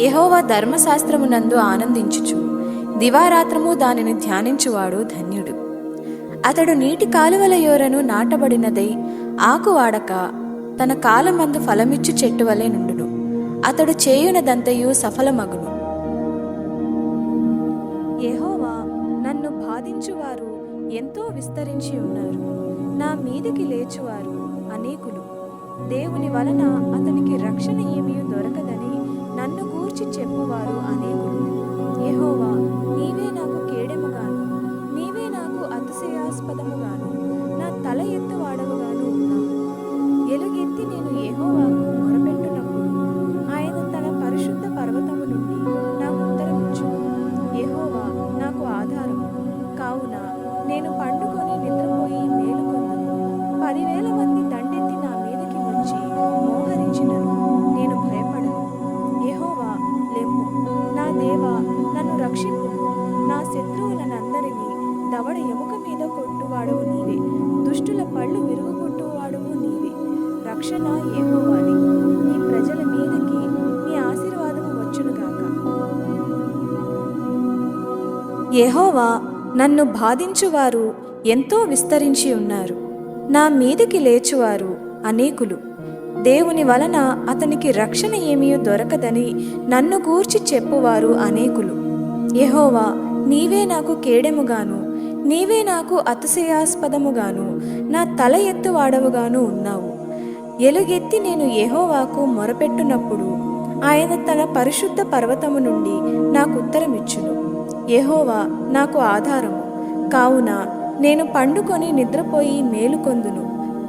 S2: యెహోవా ధర్మశాస్త్రమునందు ఆనందించుచు దివారాత్రము దానిని ధ్యానించువాడు ధన్యుడు. అతడు నీటి కాలువల యోరను నాటబడినదై ఆకు వాడక తన కాలమందు ఫలమిచ్చు చెట్టు వలె నుండును. అతడు చేయునదంతయు సఫలమగును.
S1: యెహోవా నన్ను బాధించువారు ఎంతో విస్తరించి ఉన్నారు, నా మీదికి లేచువారు అనేకులు. దేవుని వలన అతనికి రక్షణ ఏమీ దొరకదని నన్ను గూర్చి చెప్పువారు అనేకులు. యెహోవా, నీవే నాకు కేడెముగాను, నీవే నాకు అతిశయాస్పదముగాను, నా తల ఎత్తువాడవుగాను ఉన్నావు. ఎలుగెత్తి నేను యెహోవాకు మొరపెట్టునప్పుడు ఆయన తన పరిశుద్ధ పర్వతము నుండి నాకు ఉత్తరమిచ్చును. యెహోవా నాకు ఆధారము కావున నేను పండుకొని నిద్రపోయి మేలుకొందును. 10,000 మంది దండెత్తి నా మీదకి వచ్చి మోహరించినను నేను భయపడను. యెహోవా లెమ్ము, నా దేవా, నన్ను రక్షింపుము. నా శత్రువులనందరినీ దవడ ఎముక మీద కొట్టువాడవు నీవే, దుష్టుల పళ్ళు విరుగుగొట్టువాడవు నీవే. రక్షణ యెహోవాది, నీ ప్రజల మీదకి నీ ఆశీర్వాదము వచ్చునుగాక.
S2: యెహోవా, నన్ను బాధించువారు ఎంతో విస్తరించి ఉన్నారు, నా మీదికి లేచువారు అనేకులు. దేవుని వలన అతనికి రక్షణ ఏమీ దొరకదని నన్ను గూర్చి చెప్పువారు అనేకులు. యెహోవా, నీవే నాకు కేడెముగాను, నీవే నాకు అతిశయాస్పదముగాను, నా తల ఎత్తువాడవుగాను ఉన్నావు. ఎలుగెత్తి నేను యెహోవాకు మొరపెట్టునప్పుడు ఆయన తన పరిశుద్ధ పర్వతము నుండి నాకు ఉత్తరమిచ్చును. యెహోవా నాకు ఆధారము కావున నేను పండుకొని నిద్రపోయి మేలుకొందును.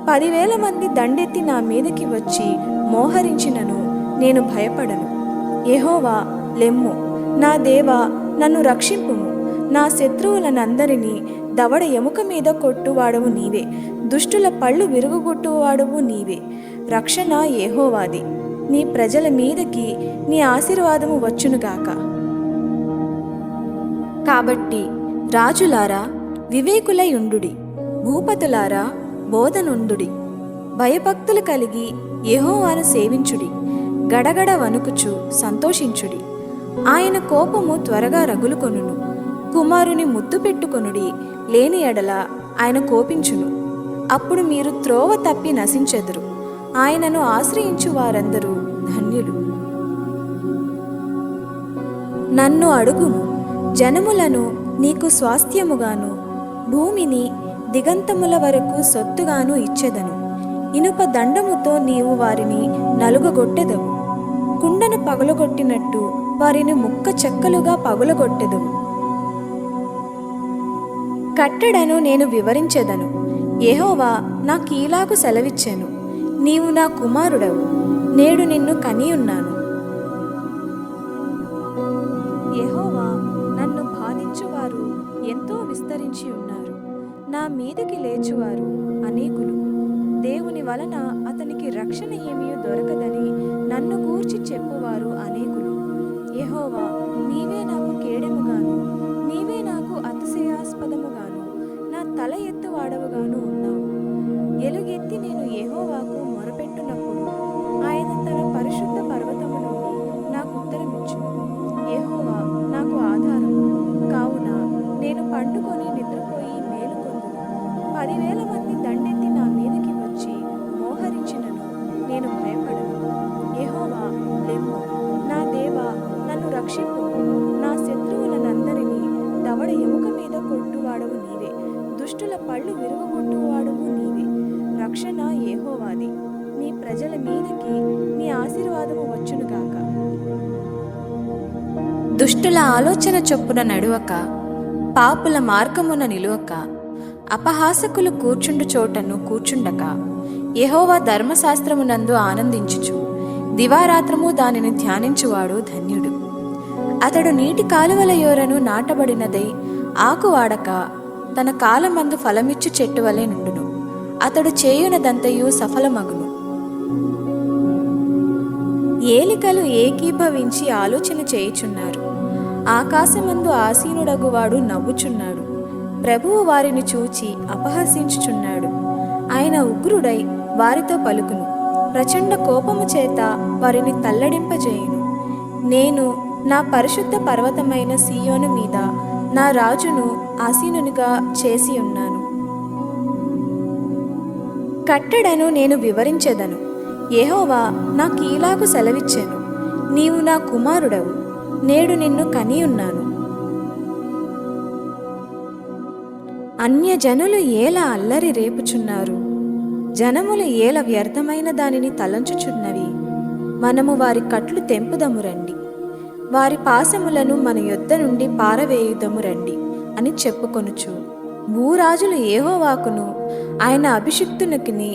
S2: 10,000 మంది దండెత్తి నా మీదకి వచ్చి మోహరించినను నేను భయపడను. యెహోవా లెమ్ము, నా దేవా, నన్ను రక్షింపుము. నా శత్రువులనందరినీ దవడ ఎముక మీద కొట్టువాడవు నీవే, దుష్టుల పళ్ళు విరుగుగొట్టువాడవు నీవే. రక్షణ యెహోవాది, నీ ప్రజల మీదకి నీ ఆశీర్వాదము వచ్చునుగాక. కాబట్టి రాజులారా వివేకులై ఉండుడి, భూపతులారా బోధనుండుడి. భయభక్తులు కలిగి యెహోవాను సేవించుడి, గడగడ వణుకుచు సంతోషించుడి. ఆయన కోపము త్వరగా రగులుకొనును. కుమారుని ముద్దు పెట్టుకొనుడి, లేని ఎడల ఆయన కోపించును. అప్పుడు మీరు త్రోవ తప్పి నశించెదరు. ఆయనను ఆశ్రయించు వారందరూ ధన్యులు. నన్ను అడుగుము, జనములను నీకు స్వాస్థ్యముగాను, భూమిని దిగంతముల వరకు సొత్తుగాను ఇచ్చెదను. ఇనుప దండముతో నీవు వారిని నలుగగొట్టెదవు, కుండను పగులగొట్టినట్టు వారిని ముక్క చెక్కలుగా పగులగొట్టెదవు. కట్టడను నేను వివరించెదను. యెహోవా నాకీలాగు సెలవిచ్చెను, నీవు నా కుమారుడవు, నేడు నిన్ను కనియున్నాను.
S1: యెహోవా, నన్ను బాధించువారు ఎంతో విస్తరించి ఉన్నారు, నా మీదకి లేచువారు అనేకులు. దేవుని వలన అతనికి రక్షణ ఏమీ దొరకదని నన్ను గూర్చి చెప్పువారు అనేకులు. యెహోవా, నీవే నాకు కేడెముగాను, నీవే నాకు అతిశయాస్పదముగాను, నా తల ఎత్తువాడవుగాను ఉన్నావు. ఎలుగెత్తి నేను యెహోవాకు మొరపెట్టునప్పుడు ఆయన తన పరిశుద్ధ పర్వతము నుండి నాకు ఉత్తరమిచ్చును. యెహోవా నాకు ఆధారము కావున నేను పండుకొని నిద్రపోయి మేలుకొందును. 10,000 మంది దండెత్తి నా మీదకి వచ్చి మోహరించినను నేను భయపడను. యెహోవా లెమ్ము, నా దేవా, నన్ను రక్షింపు. నా శత్రువులనందరినీ దవడ ఎముక మీద కొట్టువాడవు నీవే, దుష్టుల పళ్ళు విరుగుగొట్టువాడవు నీవే. రక్షణ యెహోవాది, నీ ప్రజల మీదకి నీ ఆశీర్వాదము వచ్చునుగాక.
S2: దుష్టుల ఆలోచన చొప్పున నడువక, పాపుల మార్గమున నిలువక, అపహాసకులు కూర్చుండు చోటను కూర్చుండక, యెహోవా ధర్మశాస్త్రమునందు ఆనందించుచు దివారాత్రము దానిని ధ్యానించువాడు ధన్యుడు. అతడు నీటి కాలువల యోరను నాటబడినదై ఆకువాడక తన కాలమందు ఫలమిచ్చు చెట్టు వలె నుండును. అతడు చేయునదంతయు సఫలమగును. ఏలికలు ఏకీభవించి ఆలోచన చేయుచున్నారు. ఆకాశమందు ఆసీనుడగువాడు నవ్వుచున్నాడు. ప్రభువు వారిని చూచి అపహసించుచున్నాడు. ఆయన ఉగ్రుడై వారితో పలుకును, ప్రచండ కోపము చేత వారిని తల్లడింపజేయును. నేను నా పరిశుద్ధ పర్వతమైన సీయోను మీద నా రాజును ఆసీనునిగా చేసి ఉన్నాను. కట్టడను నేను వివరించెదను. యెహోవా నాకీలాగు సెలవిచ్చెను, నీవు నా కుమారుడవు, నేడు నిన్ను కనియున్నాను. అన్యజనులు ఏలా అల్లరి రేపుచున్నారు, జనములు ఏల వ్యర్థమైన దానిని తలంచుచున్నవి. మనము వారి కట్లు తెంపుదము రండి, వారి పాశములను మన యొద్ద నుండి పారవేయుదము రండి అని చెప్పుకొనుచు భూరాజులు యెహోవాకును ఆయన అభిషిక్తునికి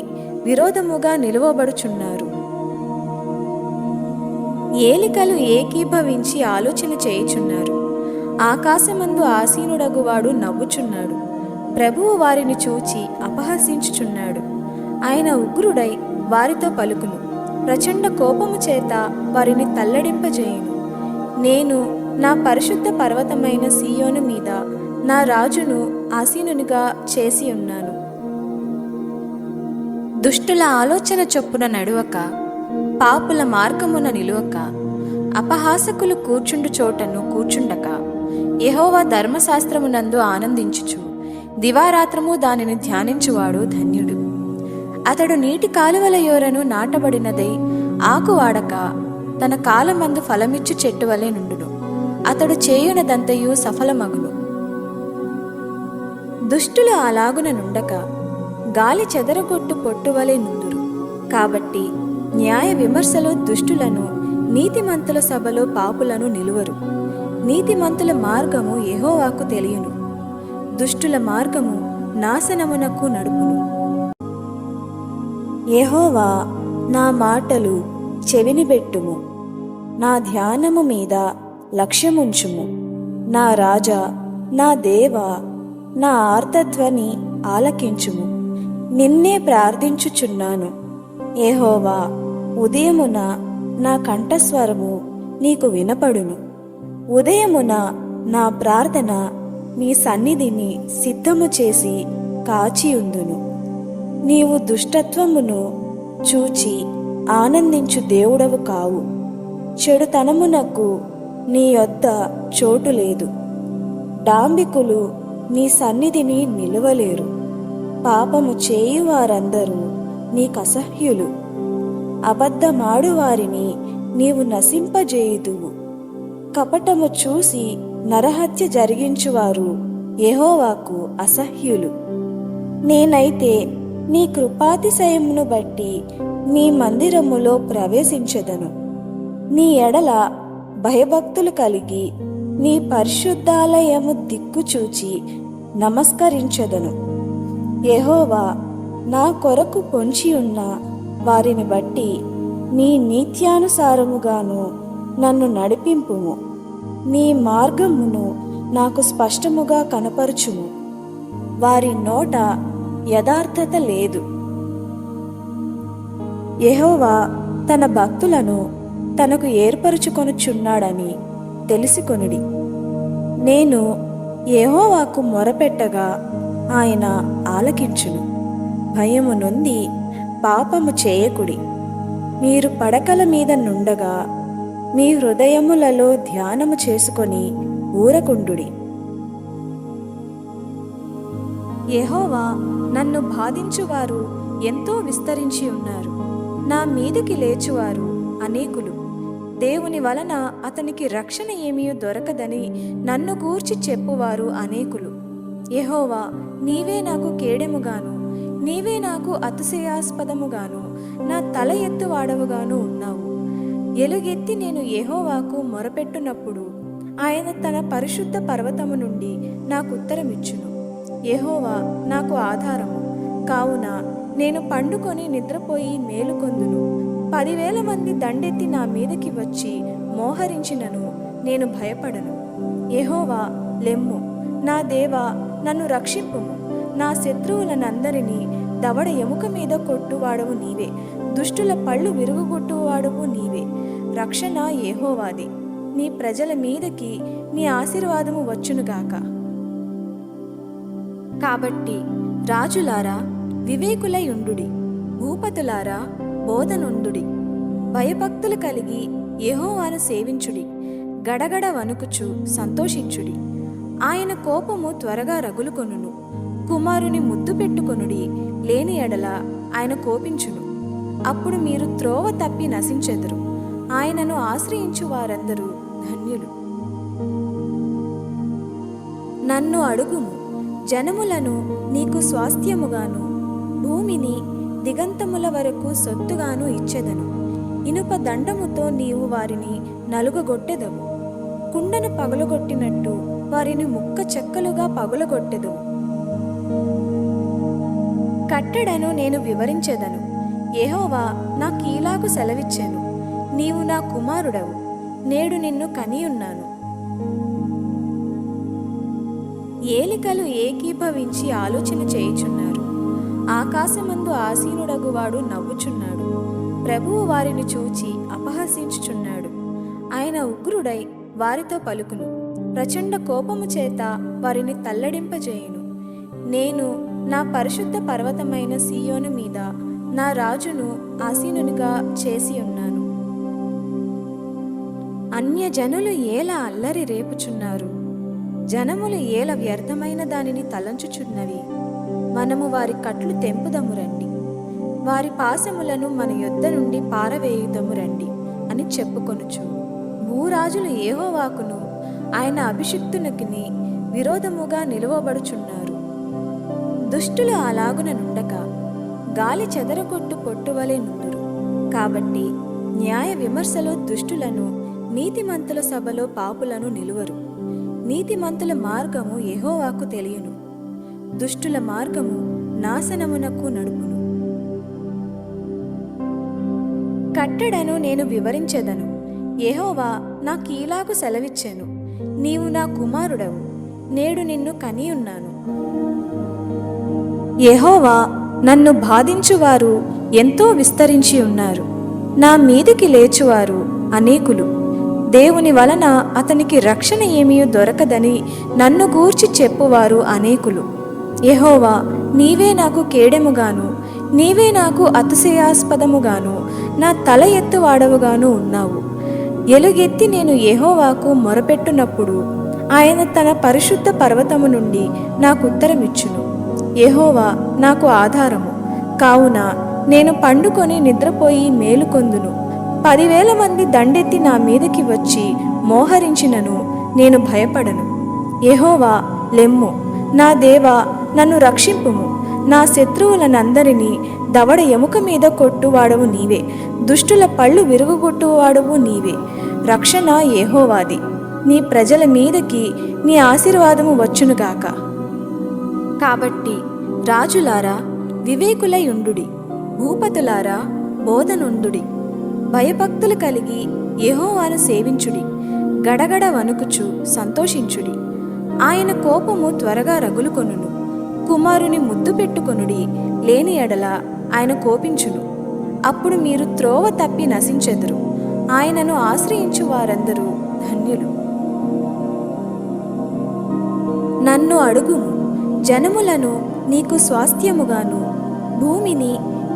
S2: విరోధముగా నిలువబడుచున్నారు. ఏలికలు ఏకీభవించి ఆలోచన చేయుచున్నారు. ఆకాశమందు ఆసీనుడగువాడు నవ్వుచున్నాడు. ప్రభువు వారిని చూచి అపహసించుచున్నాడు. ఆయన ఉగ్రుడై వారితో పలుకును. ప్రచండ కోపము చేత వారిని తల్లడింపజేయును. నేను నా పరిశుద్ధ పర్వతమైన సీయోను మీద నా రాజును ఆసీనునిగా చేసి ఉన్నాను. దుష్టుల ఆలోచన చొప్పున నడువక, పాపుల మార్గమున నిలువక, అపహాసకులు కూర్చుండు చోటను కూర్చుండక, యెహోవా ధర్మశాస్త్రమునందు ఆనందించుచు దివారాత్రము దానిని ధ్యానించువాడు ధన్యుడు. అతడు నీటి కాలువల యోరను నాటబడినదై ఆకు వాడక తన కాలమందు ఫలమిచ్చు చెట్టు వలె నుండును. అతడు చేయునదంతయు సఫలమగును. దుష్టులు అలాగున నుండక గాలి చెదరగొట్టు పొట్టువలే నుందురు. కాబట్టి న్యాయ విమర్శలో దుష్టులను, నీతిమంతుల సభలో పాపులను నిలువరు. నీతిమంతుల మార్గము యెహోవాకు తెలియను, దుష్టుల మార్గము నాశనమునకు నడుపును. యెహోవా, నా మాటలు చెవినిబెట్టుము, నా ధ్యానము మీద లక్ష్యముంచుము. నా రాజా, నా దేవా, నా ఆర్తధ్వని ఆలకించుము. నిన్నే ప్రార్థించుచున్నాను. యెహోవా, ఉదయమున నా కంఠస్వరము నీకు వినపడును. ఉదయమున నా ప్రార్థన నీ సన్నిధిని సిద్ధము చేసి కాచియుందును. నీవు దుష్టత్వమును చూచి ఆనందించు దేవుడవు కావు. చెడుతనమునకు నీ యొద్ద చోటు లేదు. డాంబికులు నీ సన్నిధిని నిలువలేరు. పాపము చేయువారందరూ నీకసహ్యులు. అబద్ధమాడు వారిని నీవు నశింపజేయుదువు. కపటము చూసి నరహత్య జరిగించువారు యెహోవాకు అసహ్యులు. నేనైతే నీ కృపాతిశయమును బట్టి నీ మందిరములో ప్రవేశించెదను. నీ ఎడల భయభక్తులు కలిగి నీ పరిశుద్ధాలయము దిక్కుచూచి నమస్కరించెదను. యెహోవా, నా కొరకు పొంచియున్న వారిని బట్టి నీ నీత్యానుసారముగాను నన్ను నడిపింపుము. నీ మార్గమును నాకు స్పష్టముగా కనపరుచుము. వారి నోట యథార్థత లేదు. యెహోవా తన భక్తులను తనకు ఏర్పరచుకొనుచున్నాడని తెలుసుకొనుడి. నేను యెహోవాకు మొరపెట్టగా ఆయన ఆలకించును. భయము నొంది పాపము చేయకుడి. మీరు పడకల మీద నుండగా మీ హృదయములలో ధ్యానము చేసుకొని ఊరకుండుడి. యెహోవా, నన్ను బాధించువారు ఎంతో విస్తరించి ఉన్నారు. నా మీదికి లేచువారు అనేకులు. దేవుని వలన అతనికి రక్షణ ఏమీ దొరకదని నన్ను గూర్చి చెప్పువారు అనేకులు. యెహోవా, నీవే నాకు కేడెముగాను, నీవే నాకు అతిశయాస్పదముగాను, నా తల ఎత్తువాడవుగాను ఉన్నావు. ఎలుగెత్తి నేను యెహోవాకు మొరపెట్టునప్పుడు ఆయన తన పరిశుద్ధ పర్వతము నుండి నాకు ఉత్తరమిచ్చును. యెహోవా నాకు ఆధారము కావున నేను పండుకొని నిద్రపోయి మేలుకొందును. 10,000 మంది దండెత్తి నా మీదకి వచ్చి మోహరించినను నేను భయపడను. యెహోవా, లెమ్ము, నా దేవా, నన్ను రక్షింపుము. నా శత్రువులనందరినీ దవడ ఎముక మీద కొట్టువాడవు నీవే, దుష్టుల పళ్ళు విరుగుగొట్టువాడవు నీవే. రక్షణ యెహోవాది. నీ ప్రజల మీదకి నీ ఆశీర్వాదము వచ్చునుగాక. కాబట్టి రాజులారా వివేకులై ఉండుడి, భూపతులారా బోధనుండుడి. భయభక్తులు కలిగి యెహోవాను సేవించుడి. గడగడ వణుకుచు సంతోషించుడి. ఆయన కోపము త్వరగా రగులుకొనును. కుమారుని ముద్దు పెట్టుకొనుడి, లేని ఎడల ఆయన కోపించును. అప్పుడు మీరు త్రోవ తప్పి నశించెదరు. ఆయనను ఆశ్రయించు వారందరూ ధన్యులు. నన్ను అడుగుము, జనములను నీకు స్వాస్థ్యముగాను, భూమిని దిగంతముల వరకు సొత్తుగాను ఇచ్చెదను. ఇనుప దండముతో నీవు వారిని నలుగగొట్టెదవు. కుండను పగులగొట్టినట్టు వారిని ముక్క చెక్కలుగా పగులగొట్టెదవు. కట్టడను నేను వివరించెదను. యెహోవా నాకీలాగు సెలవిచ్చెను. నీవు నా కుమారుడవు, నేడు నిన్ను కనియున్నాను. ఏలికలు ఏకీభవించి ఆలోచన చేయుచున్నారు. ఆకాశమందు ఆసీనుడగువాడు నవ్వుచున్నాడు. ప్రభువు వారిని చూచి అపహసించుచున్నాడు. ఆయన ఉగ్రుడై వారితో పలుకును. ప్రచండ కోపము చేత వారిని తల్లడింపజేయును. నేను నా పరిశుద్ధ పర్వతమైన సీయోను మీద నా రాజును ఆసీనునిగా చేసి ఉన్నాను. అన్యజనులు ఏల అల్లరి రేపుచున్నారు. జనములు ఏల వ్యర్థమైన దానిని తలంచుచున్నవి. మనము వారి కట్లు తెంపుదము రండి, వారి పాశములను మన యొద్ద నుండి పారవేయుదము రండి అని చెప్పుకొనుచు భూరాజులు యెహోవాకును ఆయన అభిషిక్తునికి విరోధముగా నిలువబడుచున్నారు. దుష్టులు అలాగున నుండక గాలి చెదరగొట్టు పొట్టువలే నుందురు. కాబట్టి న్యాయ విమర్శలో దుష్టులను, నీతిమంతుల సభలో పాపులను నిలువరు. నీతిమంతుల మార్గము యెహోవాకు తెలియను, దుష్టుల మార్గము నాశనమునకు నడుపును. కట్టడను నేను వివరించెదను. యెహోవా నాకీలాగు సెలవిచ్చెను. నీవు నా కుమారుడవు, నేడు నిన్ను కనియున్నాను. యెహోవా నన్ను బాధించువారు ఎంతో విస్తరించి ఉన్నారు. నా మీదికి లేచువారు అనేకులు. దేవుని వలన అతనికి రక్షణ ఏమీ దొరకదని నన్ను గూర్చి చెప్పువారు అనేకులు. యెహోవా నీవే నాకు కేడెముగాను, నీవే నాకు అతిశయాస్పదముగాను, నా తల ఎత్తువాడవుగాను ఉన్నావు. ఎలుగెత్తి నేను యెహోవాకు మొరపెట్టునప్పుడు ఆయన తన పరిశుద్ధ పర్వతము నుండి నాకు ఉత్తరమిచ్చును. యెహోవా నాకు ఆధారము కావున నేను పండుకొని నిద్రపోయి మేలుకొందును. 10,000 మంది దండెత్తి నా మీదకి వచ్చి మోహరించినను నేను భయపడను. యెహోవా లెమ్ము, నా దేవా నన్ను రక్షింపుము. నా శత్రువులనందరినీ దవడ ఎముక మీద కొట్టువాడవు నీవే, దుష్టుల పళ్ళు విరుగుగొట్టువాడవు నీవే. రక్షణ యెహోవాది, నీ ప్రజల మీదకి నీ ఆశీర్వాదము వచ్చునుగాక. కాబట్టి రాజులారా వివేకులయుండుడి, భూపతులారా బోధనుండుడి. భయభక్తులు కలిగి యెహోవాను సేవించుడి, గడగడ వణుకుచు సంతోషించుడి. ఆయన కోపము త్వరగా రగులుకొనును. కుమారుని ముద్దు పెట్టుకొనుడి, లేని ఎడల ఆయన కోపించును. అప్పుడు మీరు త్రోవ తప్పి నశించెదరు. ఆయనను ఆశ్రయించు వారందరూ ధన్యులు. నన్ను అడుగుము, జనములను నీకు స్వాస్థ్యముగాను, భూమిని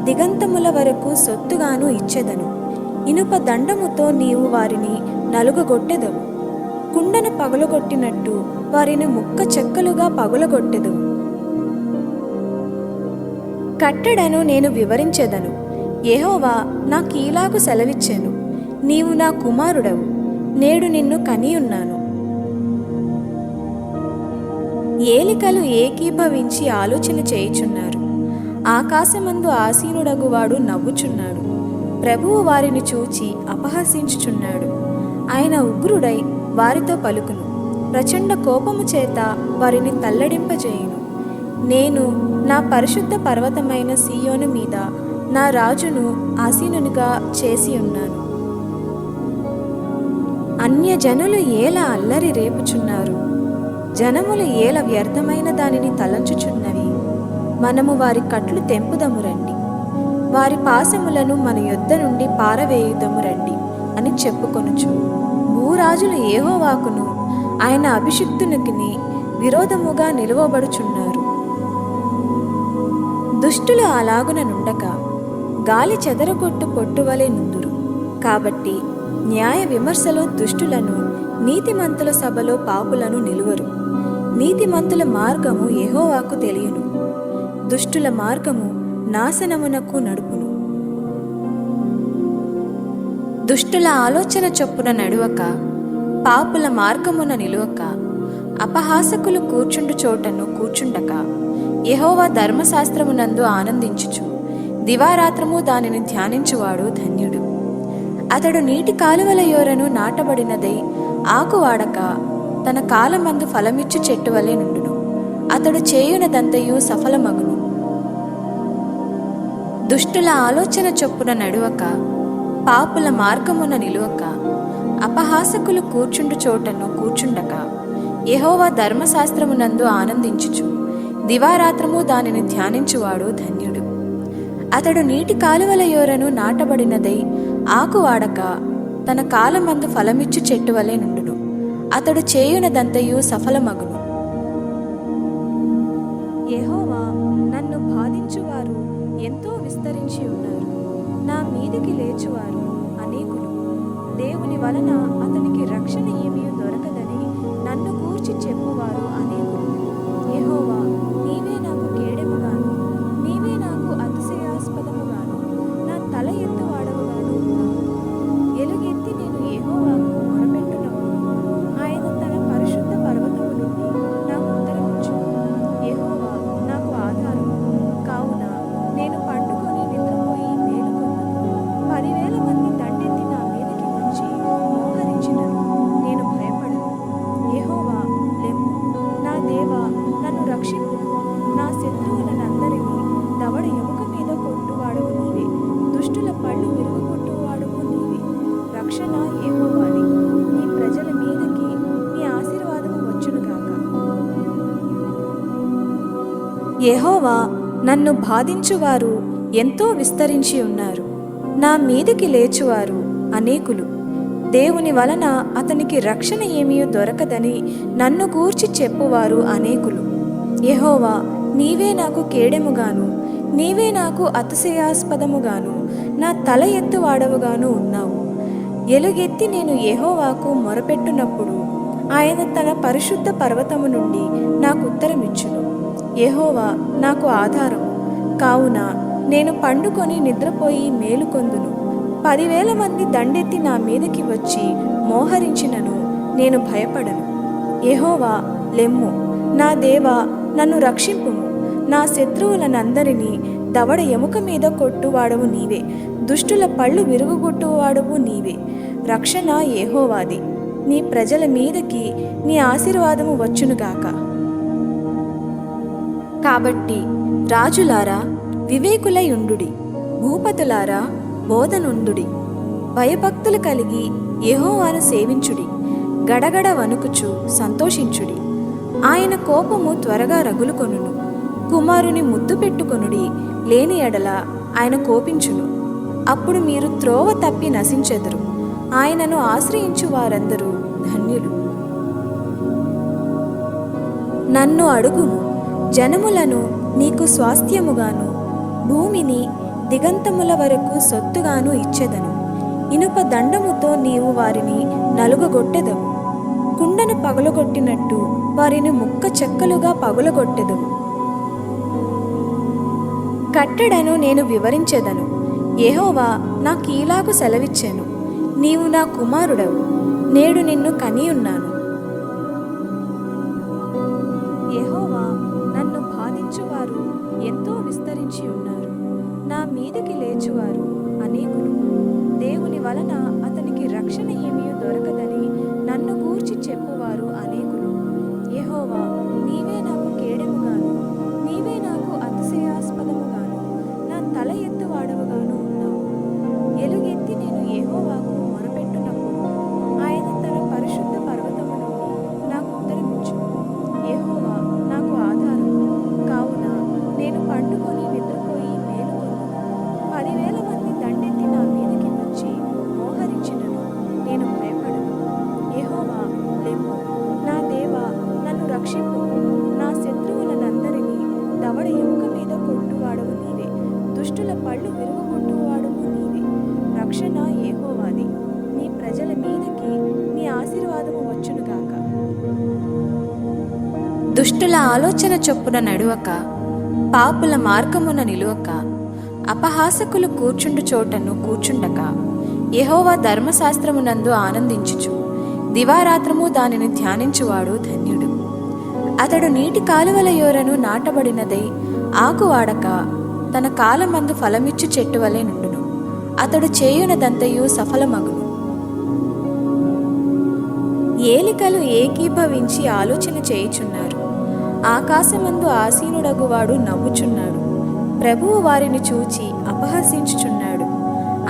S2: దిగంతముల వరకు సొత్తుగాను ఇచ్చెదను. ఇనుప దండముతో నీవు వారిని నలుగగొట్టెదవు. కుండను పగులగొట్టినట్టు వారిని ముక్క చెక్కలుగా పగులగొట్టెదవు. కట్టడను నేను వివరించెదను. యెహోవా నాకీలాగు సెలవిచ్చెను. నీవు నా కుమారుడవు, నేడు నిన్ను కనియున్నాను. ఏలికలు ఏకీభవించి ఆలోచన చేయుచున్నారు. ఆకాశమందు ఆసీనుడగువాడు నవ్వుచున్నాడు. ప్రభువు వారిని చూచి అపహసించుచున్నాడు. ఆయన ఉగ్రుడై వారితో పలుకును. ప్రచండ కోపము చేత వారిని తల్లడింపజేయును. నేను నా పరిశుద్ధ పర్వతమైన సీయోను మీద నా రాజును ఆసీనునిగా చేసి ఉన్నాను. అన్యజనులు ఏల అల్లరి రేపుచున్నారు. జనములు ఏల వ్యర్థమైన దానిని తలంచుచున్నవి. మనము వారి కట్లు తెంపుదము రండి, వారి పాశములను మన యొద్ద నుండి పారవేయుదము రండి అని చెప్పుకొనుచు భూరాజులు యెహోవాకును ఆయన అభిషిక్తునికి విరోధముగా నిలువబడుచున్నారు. దుష్టులు అలాగున నుండక గాలి చెదరగొట్టు పొట్టువలే నుందురు. కాబట్టి న్యాయ విమర్శలో దుష్టులను, నీతిమంతుల సభలో పాపులను నిలువరు. నీతిమంతుల మార్గము యెహోవాకు తెలియను, దుష్టుల మార్గము నాశనమునకు నడుపును. దుష్టుల ఆలోచన చొప్పున నడువక, పాపుల మార్గమున నిలువక, అపహాసకులు కూర్చుండు చోటను కూర్చుండక, యెహోవా ధర్మశాస్త్రమునందు ఆనందించుచు దివారాత్రము దానిని ధ్యానించువాడు ధన్యుడు. అతడు నీటి కాలువల యోరను నాటబడినదై ఆకు వాడక తన కాలమందు ఫలమిచ్చు చెట్టు వలె నుండును. అతడు చేయునదంతయు సఫలమగును. దుష్టుల ఆలోచన చొప్పున నడువక, పాపుల మార్గమున నిలువక, అపహాసకులు కూర్చుండు చోటను కూర్చుండక, యెహోవా ధర్మశాస్త్రమునందు ఆనందించుచు దివారాత్రము దానిని ధ్యానించువాడు ధన్యుడు. అతడు నీటి కాలువల యోరను నాటబడినదై ఆకు వాడక తన కాలమందు ఫలమిచ్చు చెట్టు వలె నుండును. అతడు చేయునదంతయు సఫలమగును.
S1: యెహోవా, నన్ను బాధించువారు ఎంతో విస్తరించి ఉన్నారు. నా మీదికి లేచువారు అనేకులు. దేవుని వలన అతనికి రక్షణ ఏమీ దొరకదని నన్ను గూర్చి చెప్పువారు అనేకులు. యెహోవా, నీవే నాకు కేడెముగాను, నీవే నాకు అతిశయాస్పదముగాను, నా తల ఎత్తువాడవుగాను ఉన్నావు. ఎలుగెత్తి నేను యెహోవాకు మొరపెట్టునప్పుడు ఆయన తన పరిశుద్ధ పర్వతము నుండి నాకు ఉత్తరమిచ్చును. యెహోవా నాకు ఆధారము, కావున నేను పండుకొని నిద్రపోయి మేలుకొందును. 10,000 మంది దండెత్తి నా మీదకి వచ్చి మోహరించినను నేను భయపడను. యెహోవా, లెమ్ము. నా దేవా, నన్ను రక్షింపు. నా శత్రువులనందరినీ దవడ ఎముక మీద కొట్టువాడవు నీవే. దుష్టుల పళ్ళు విరుగుకొట్టువాడవు నీవే. రక్షణ యెహోవాది. నీ ప్రజల మీదకి నీ ఆశీర్వాదము వచ్చునుగాక. యెహోవా, నన్ను బాధించువారు ఎంతో విస్తరించి ఉన్నారు. నా మీదికి లేచువారు అనేకులు. దేవుని వలన అతనికి రక్షణ ఏమీ దొరకదని నన్ను గూర్చి చెప్పువారు అనేకులు. యెహోవా, నీవే నాకు కేడెముగాను, నీవే నాకు అతిశయాస్పదముగాను, నా తల ఎత్తువాడవుగాను ఉన్నావు. ఎలుగెత్తి నేను యెహోవాకు మొరపెట్టునప్పుడు ఆయన తన పరిశుద్ధ పర్వతము నుండి నాకు ఉత్తరమిచ్చును. యెహోవా నాకు ఆధారము, కావున నేను పండుకొని నిద్రపోయి మేలుకొందును. 10,000 మంది దండెత్తి నా మీదకి వచ్చి మోహరించినను నేను భయపడను. యెహోవా, లెమ్ము. నా దేవా, నన్ను రక్షింపుము. నా శత్రువులనందరినీ దవడ ఎముక మీద కొట్టువాడవు నీవే. దుష్టుల పళ్ళు విరుగుగొట్టువాడవు నీవే. రక్షణ యెహోవాది. నీ ప్రజల మీదకి నీ ఆశీర్వాదము వచ్చునుగాక. కాబట్టి రాజులారా వివేకులై ఉండుడి, భూపతులారా బోధనుండుడి. భయభక్తులు కలిగి యెహోవాను సేవించుడి. గడగడ వణుకుచు సంతోషించుడి. ఆయన కోపము త్వరగా రగులుకొనును. కుమారుని ముద్దు పెట్టుకొనుడి, లేని ఎడల ఆయన కోపించును. అప్పుడు మీరు త్రోవ తప్పి నశించెదరు. ఆయనను ఆశ్రయించు వారందరూ ధన్యులు. నన్ను అడుగుము, జనములను నీకు స్వాస్థ్యముగాను, భూమిని దిగంతముల వరకు సొత్తుగాను ఇచ్చెదను. ఇనుప దండముతో నీవు వారిని నలుగగొట్టెదవు. కుండను పగులగొట్టినట్టు వారిని ముక్క చెక్కలుగా పగులగొట్టెదవు. కట్టడను నేను వివరించెదను. యెహోవా నాకీలాగు సెలవిచ్చెను, నీవు నా కుమారుడవు, నేడు నిన్ను కనియున్నాను. యెహోవా, నన్ను బాధించువారు ఎంతో విస్తరించి ఉన్నారు. నా మీదకి లేచువారు అనేకులు. దేవుని వలన అతనికి రక్షణ ఏమీ దొరకదని నన్ను గూర్చి చెప్పువారు అనేకులు. యెహోవా, నీవే నాకు కేడెముగాను, నీవే నాకు అతిశయాస్పదముగాను, నా తల ఎత్తువాడవుగాను ఉన్నావు. ఎలుగెత్తి నేను యెహోవాకు మొరపెట్టునప్పుడు ఆయన తన పరిశుద్ధ పర్వతము నుండి నాకు ఉత్తరమిచ్చును. యెహోవా నాకు ఆధారము, కావున నేను పండుకొని నిద్రపోయి మేలుకొందును. 10,000 మంది దండెత్తి నా మీదకి వచ్చి మోహరించినను నేను భయపడను. యెహోవా, లెమ్ము. నా దేవా, నన్ను రక్షింపు. నా శత్రువులనందరినీ దవడ ఎముక మీద కొట్టువాడవు నీవే. దుష్టుల పళ్ళు విరుగుగొట్టువాడవు నీవే. రక్షణ యెహోవాది. నీ ప్రజల మీదకి నీ ఆశీర్వాదము వచ్చునుగాక.
S2: దుష్టుల ఆలోచన చొప్పున నడువక, పాపుల మార్గమున నిలువక, అపహాసకులు కూర్చుండు చోటను కూర్చుండక, యెహోవా ధర్మశాస్త్రమునందు ఆనందించుచు దివారాత్రము దానిని ధ్యానించువాడు ధన్యుడు. అతడు నీటి కాలువల యోరను నాటబడినదై ఆకు వాడక తన కాలమందు ఫలమిచ్చు చెట్టు వలె నుండును. అతడు చేయునదంతయు సఫలమగును. ఏలికలు ఏకీభవించి ఆలోచన చేయుచున్నారు. ఆకాశమందు ఆసీనుడగువాడు నవ్వుచున్నాడు. ప్రభువు వారిని చూచి అపహసించుచున్నాడు.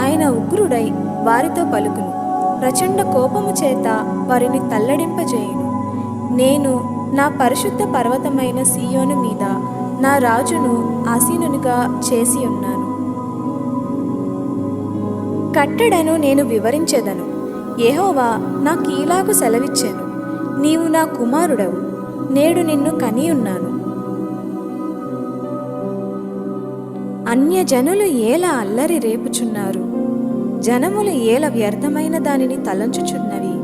S2: ఆయన ఉగ్రుడై వారితో పలుకును. ప్రచండ కోపము చేత వారిని తల్లడింపజేయును. నేను నా పరిశుద్ధ పర్వతమైన సీయోను మీద నా రాజును ఆసీనునిగా చేసి ఉన్నాను. కట్టడను నేను వివరించెదను. యెహోవా నాకీలాగు సెలవిచ్చెను. నీవు నా కుమారుడవు, నేడు నిన్ను కనియున్నాను. అన్యజనులు ఏల అల్లరి రేపుచున్నారు. జనములు ఏల వ్యర్థమైన దానిని తలంచుచున్నవి.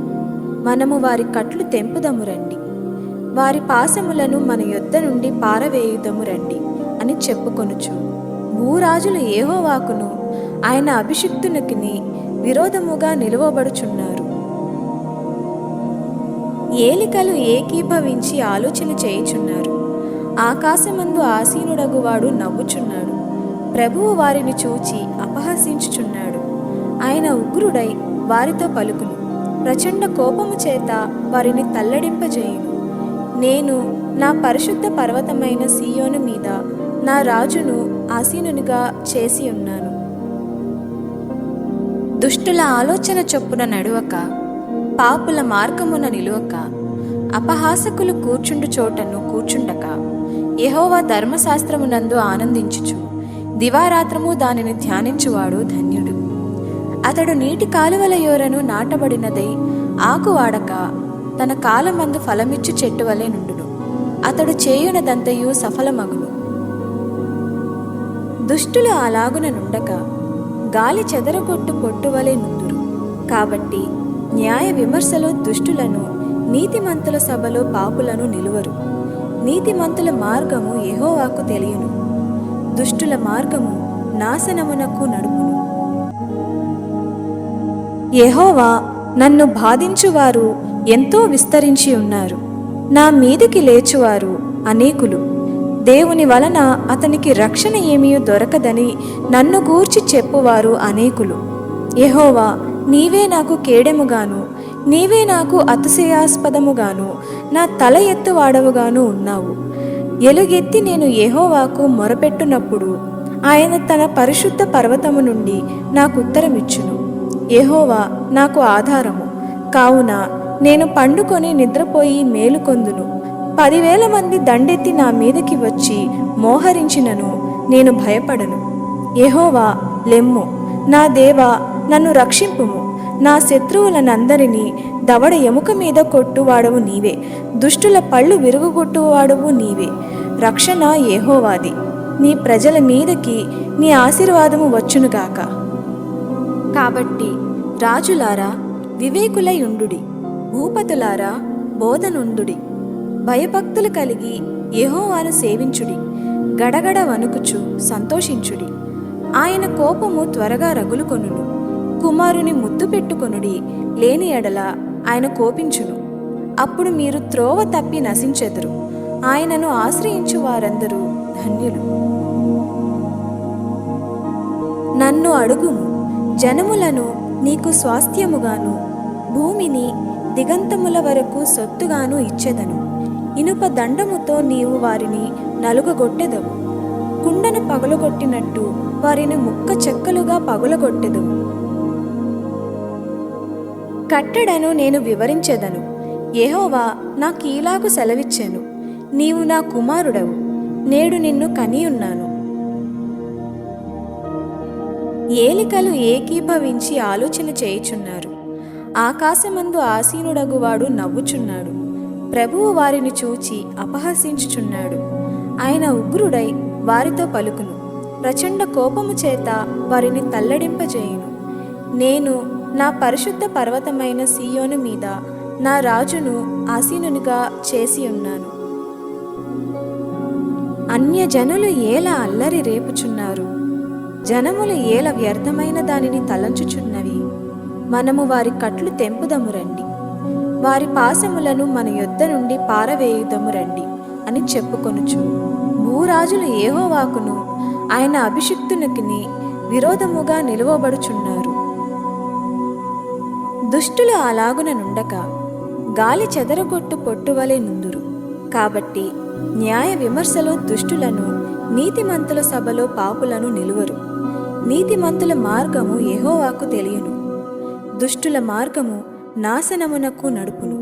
S2: మనము వారి కట్లు తెంపుదము రండి, వారి పాశములను మన యొద్ద నుండి పారవేయుదము రండి అని చెప్పుకొనుచు భూరాజులు యెహోవాకును ఆయన అభిషిక్తునికి విరోధముగా నిలువబడుచున్నారు. ఏలికలు ఏకీభవించి ఆలోచన చేయుచున్నారు. ఆకాశమందు ఆసీనుడగువాడు నవ్వుచున్నాడు. ప్రభువు వారిని చూచి అపహసించుచున్నాడు. ఆయన ఉగ్రుడై వారితో పలుకును. ప్రచండ కోపము చేత వారిని తల్లడింపజేయును. నేను నా పరిశుద్ధ పర్వతమైన సీయోను మీద నా రాజును ఆసీనునిగా చేసి ఉన్నాను. దుష్టుల ఆలోచన చొప్పున నడువక, పాపుల మార్గమున నిలువక, అపహాసకులు కూర్చుండు చోటను కూర్చుండక, యెహోవా ధర్మశాస్త్రమునందు ఆనందించుచు దివారాత్రము దానిని ధ్యానించువాడు ధన్యుడు. అతడు నీటి కాలువల యోరను నాటబడినదై ఆకు వాడక తన కాలమందు ఫలమిచ్చు చెట్టు వలె నుండును. అతడు చేయునదంతయు సఫలమగును. దుష్టులు అలాగున నుండక గాలి చెదరగొట్టు పొట్టువలే నుందురు. కాబట్టి న్యాయ విమర్శలో దుష్టులను, నీతిమంతుల సభలో పాపులను నిలువరు. నీతిమంతుల మార్గము యెహోవాకు తెలియను, దుష్టుల మార్గము నాశనమునకు నడుపును. యెహోవా నన్ను బాధించువారు ఎంతో విస్తరించి ఉన్నారు. నా మీదికి లేచువారు అనేకులు. దేవుని వలన అతనికి రక్షణ ఏమీ దొరకదని నన్ను గూర్చి చెప్పువారు అనేకులు. యెహోవా, నీవే నాకు కేడెముగాను, నీవే నాకు అతిశయాస్పదముగాను, నా తల ఎత్తువాడవుగాను ఉన్నావు. ఎలుగెత్తి నేను యెహోవాకు మొరపెట్టునప్పుడు ఆయన తన పరిశుద్ధ పర్వతము నుండి నాకు ఉత్తరమిచ్చును. యెహోవా నాకు ఆధారము కావున నేను పండుకొని నిద్రపోయి మేలుకొందును. 10,000 మంది దండెత్తి నా మీదకి వచ్చి మోహరించినను నేను భయపడను. యెహోవా లెమ్ము, నా దేవా నన్ను రక్షింపుము. నా శత్రువులనందరినీ దవడ ఎముక మీద కొట్టువాడవు నీవే, దుష్టుల పళ్ళు విరుగుగొట్టువాడవు నీవే. రక్షణ యెహోవాది. నీ ప్రజల మీదకి నీ ఆశీర్వాదము వచ్చునుగాక. కాబట్టి రాజులారా వివేకులై ఉండుడి, భూపతులారా బోధనుండుడి. భయభక్తులు కలిగి యెహోవాను సేవించుడి. గడగడ వణుకుచు సంతోషించుడి. ఆయన కోపము త్వరగా రగులుకొనును. కుమారుని ముద్దు పెట్టుకొనుడి, లేని ఎడల ఆయన కోపించును. అప్పుడు మీరు త్రోవ తప్పి నశించెదరు. ఆయనను ఆశ్రయించు వారందరూ ధన్యులు. నన్ను అడుగుము, జనములను నీకు స్వాస్థ్యముగాను, భూమిని దిగంతముల వరకు సొత్తుగాను ఇచ్చెదను. ఇనుప దండముతో నీవు వారిని నలుగగొట్టెదవు. కుండను పగులగొట్టినట్టు వారిని ముక్క చెక్కలుగా పగులగొట్టెదవు. కట్టడను నేను వివరించెదను. యెహోవా నాకీలాగు సెలవిచ్చెను. నీవు నా కుమారుడవు, నేడు నిన్ను కనియున్నాను. ఏలికలు ఏకీభవించి ఆలోచన చేయుచున్నారు. ఆకాశమందు ఆసీనుడగువాడు నవ్వుచున్నాడు. ప్రభువు వారిని చూచి అపహసించుచున్నాడు. ఆయన ఉగ్రుడై వారితో పలుకును. ప్రచండ కోపము చేత వారిని తల్లడింపజేయును. నేను నా పరిశుద్ధ పర్వతమైన సీయోను మీద నా రాజును ఆసీనునిగా చేసి ఉన్నాను. అన్యజనులు ఏల అల్లరి రేపుచున్నారు. జనములు ఏల వ్యర్థమైన దానిని తలంచుచున్నవి. మనము వారి కట్లు తెంపుదము రండి, వారి పాశములను మన యొద్ద నుండి పారవేయుదము రండి అని చెప్పుకొనుచు భూరాజులు యెహోవాకును ఆయన అభిషిక్తునికి విరోధముగా నిలువబడుచున్నారు. దుష్టులు అలాగున నుండక గాలి చెదరగొట్టు పొట్టువలె నుందురు. కాబట్టి న్యాయ విమర్శలో దుష్టులను, నీతిమంతుల సభలో పాపులను నిలువరు. నీతిమంతుల మార్గము యెహోవాకు తెలియను, దుష్టుల మార్గము నాశనమునకు నడుపును.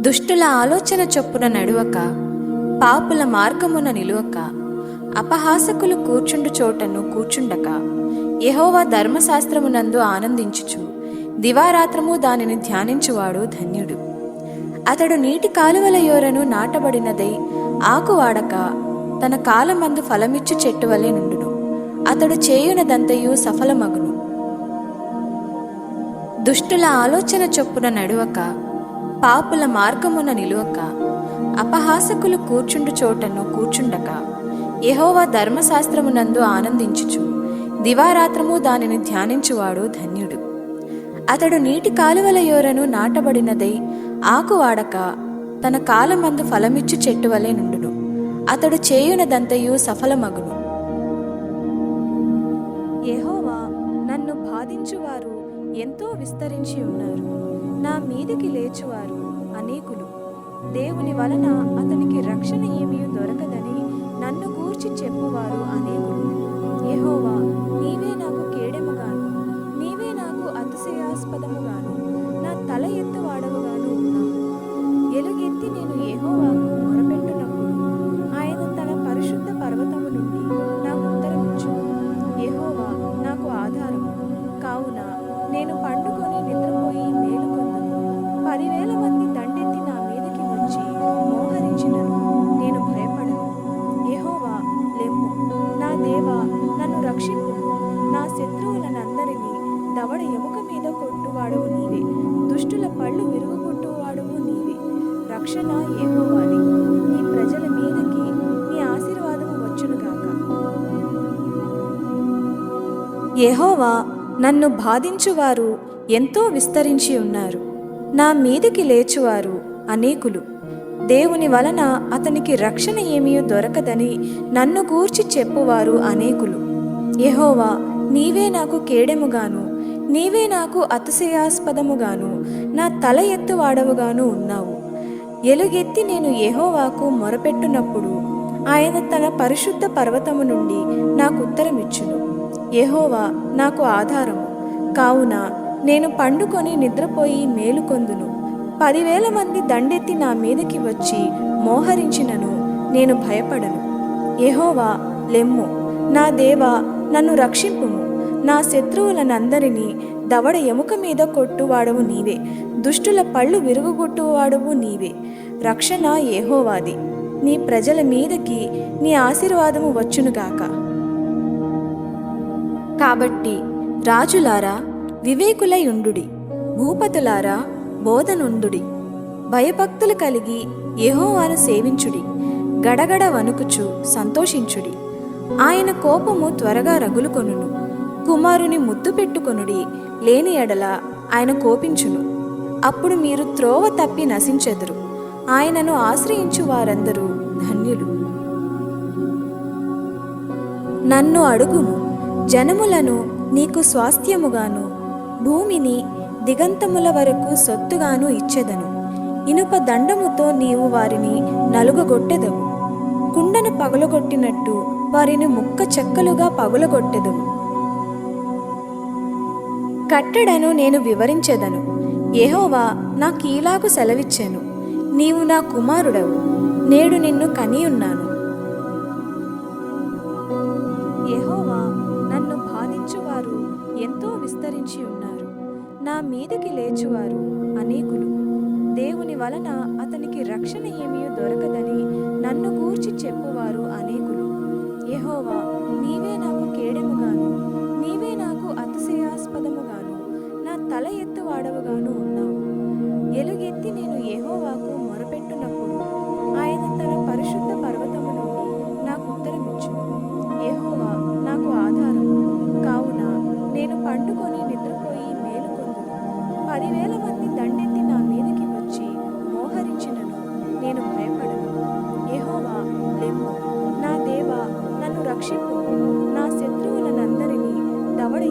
S2: దుష్టుల ఆలోచన చొప్పున నడువక, పాపుల మార్గమున నిలువక, అపహాసకులు కూర్చుండు చోటను కూర్చుండక, యెహోవా ధర్మశాస్త్రమునందు ఆనందించుచు దివారాత్రము దానిని ధ్యానించువాడు ధన్యుడు. అతడు నీటి కాలువల యోరను నాటబడినదై ఆకు వాడక తన కాలమందు ఫలమిచ్చు చెట్టు వలె నుండును. అతడు చేయునదంతయు సఫలమగును. దుష్టుల ఆలోచన చొప్పున నడువక, పాపుల మార్గమున నిలువక, అపహాసకులు కూర్చుండు చోటను కూర్చుండక, యెహోవా ధర్మశాస్త్రమునందు ఆనందించుచు దివారాత్రము దానిని ధ్యానించువాడు ధన్యుడు. అతడు నీటి కాలువల యోరను నాటబడినదై ఆకు వాడక తన కాలమందు ఫలమిచ్చు చెట్టు వలె నుండును. అతడు చేయునదంతయు సఫలమగును.
S1: యెహోవా నన్ను బాధించువారు ఎంతో విస్తరించి ఉన్నారు. నా మీదికి లేచువారు అనేకులు. దేవుని వలన అతనికి రక్షణ ఏమీ దొరకదని నన్ను గూర్చి చెప్పువారు అనేకులు. యెహోవా, నీవే నాకు కేడెముగాను, నీవే నాకు అతిశయాస్పదముగాను, నా తల ఎత్తువాడవుగాను ఉన్నావు. ఎలుగెత్తి నేను యెహోవాకు మొరపెట్టునప్పుడు ఆయన తన పరిశుద్ధ పర్వతము నుండి నాకు ఉత్తరమిచ్చు. యెహోవా నాకు ఆధారము కావున నేను పండుకొని నిద్రపోయి మేలుకొందును. 10,000 మంది దండెత్తి నా మీదకి వచ్చి మోహరించినను నేను భయపడను. యెహోవా లెమ్ము, నా దేవా నన్ను రక్షింపు. నా శత్రువులనందరినీ దవడ ఎముక మీద కొట్టువాడవు నీవే, దుష్టుల పళ్ళు విరుగుగొట్టువాడవు నీవే. రక్షణ యెహోవాది, నీ ప్రజల మీదకి నీ ఆశీర్వాదము వచ్చునుగాక. యెహోవా నన్ను బాధించువారు ఎంతో విస్తరించి ఉన్నారు. నా మీదికి లేచువారు అనేకులు. దేవుని వలన అతనికి రక్షణ ఏమీ దొరకదని నన్ను గూర్చి చెప్పువారు అనేకులు. యెహోవా, నీవే నాకు కేడెముగాను, నీవే నాకు అతిశయాస్పదముగాను, నా తల ఎత్తువాడవుగాను ఉన్నావు. ఎలుగెత్తి నేను యెహోవాకు మొరపెట్టునప్పుడు ఆయన తన పరిశుద్ధ పర్వతము నుండి నాకు ఉత్తరమిచ్చును. యెహోవా నాకు ఆధారము కావున నేను పండుకొని నిద్రపోయి మేలుకొందును. 10,000 మంది దండెత్తి నా మీదకి వచ్చి మోహరించినను నేను భయపడను. యెహోవా లెమ్ము, నా దేవా నన్ను రక్షింపుము. నా శత్రువులనందరినీ దవడ ఎముక మీద కొట్టువాడవు నీవే, దుష్టుల పళ్ళు విరుగుగొట్టువాడవు నీవే. రక్షణ యెహోవాది, నీ ప్రజల మీదకి నీ ఆశీర్వాదము వచ్చునుగాక. కాబట్టి రాజులారా వివేకులై ఉండుడి, భూపతులారా బోధనుండుడి. భయభక్తులు కలిగి యెహోవాను సేవించుడి, గడగడ వణుకుచు సంతోషించుడి. ఆయన కోపము త్వరగా రగులుకొనును. కుమారుని ముద్దు పెట్టుకొనుడి, లేని ఎడల ఆయన కోపించును. అప్పుడు మీరు త్రోవ తప్పి నశించెదరు. ఆయనను ఆశ్రయించు వారందరూ ధన్యులు. నన్ను అడుగుము, జనములను నీకు స్వాస్థ్యముగాను, భూమిని దిగంతముల వరకు సొత్తుగాను ఇచ్చెదను. ఇనుప దండముతో నీవు వారిని నలుగగొట్టెదవు. కుండను పగులగొట్టినట్టు వారిని ముక్క చెక్కలుగా పగులగొట్టెదవు. కట్టడను నేను వివరించెదను. యెహోవా నాకీలాగు సెలవిచ్చెను, నీవు నా కుమారుడవు, నేడు నిన్ను కనియున్నాను. యెహోవా నన్ను బాధించువారు ఎంతో విస్తరించి ఉన్నారు. నా మీదికి లేచువారు అనేకులు. దేవుని వలన అతనికి రక్షణ ఏమీ దొరకదని నన్ను గూర్చి చెప్పువారు అనేకులు. యెహోవా, నీవే నాకు కేడెముగాను, నీవే నాకు అతిశయాస్పదముగాను, నా తల ఎత్తువాడవుగాను ఉన్నావు. ఎలుగెత్తి నేను యెహోవాకు మొరపెట్టునప్పుడు ఆయన తన పరిశుద్ధ పర్వతము నుండి నాకు ఉత్తరమిచ్చును. యెహోవా నాకు ఆధారము కావున నేను పండుకొని నిద్రపోయి మేలుకొందును. 10,000 మంది దండెత్తి నా మీదకి వచ్చి మోహరించినను నేను భయపడను. యెహోవా లెమ్ము, నా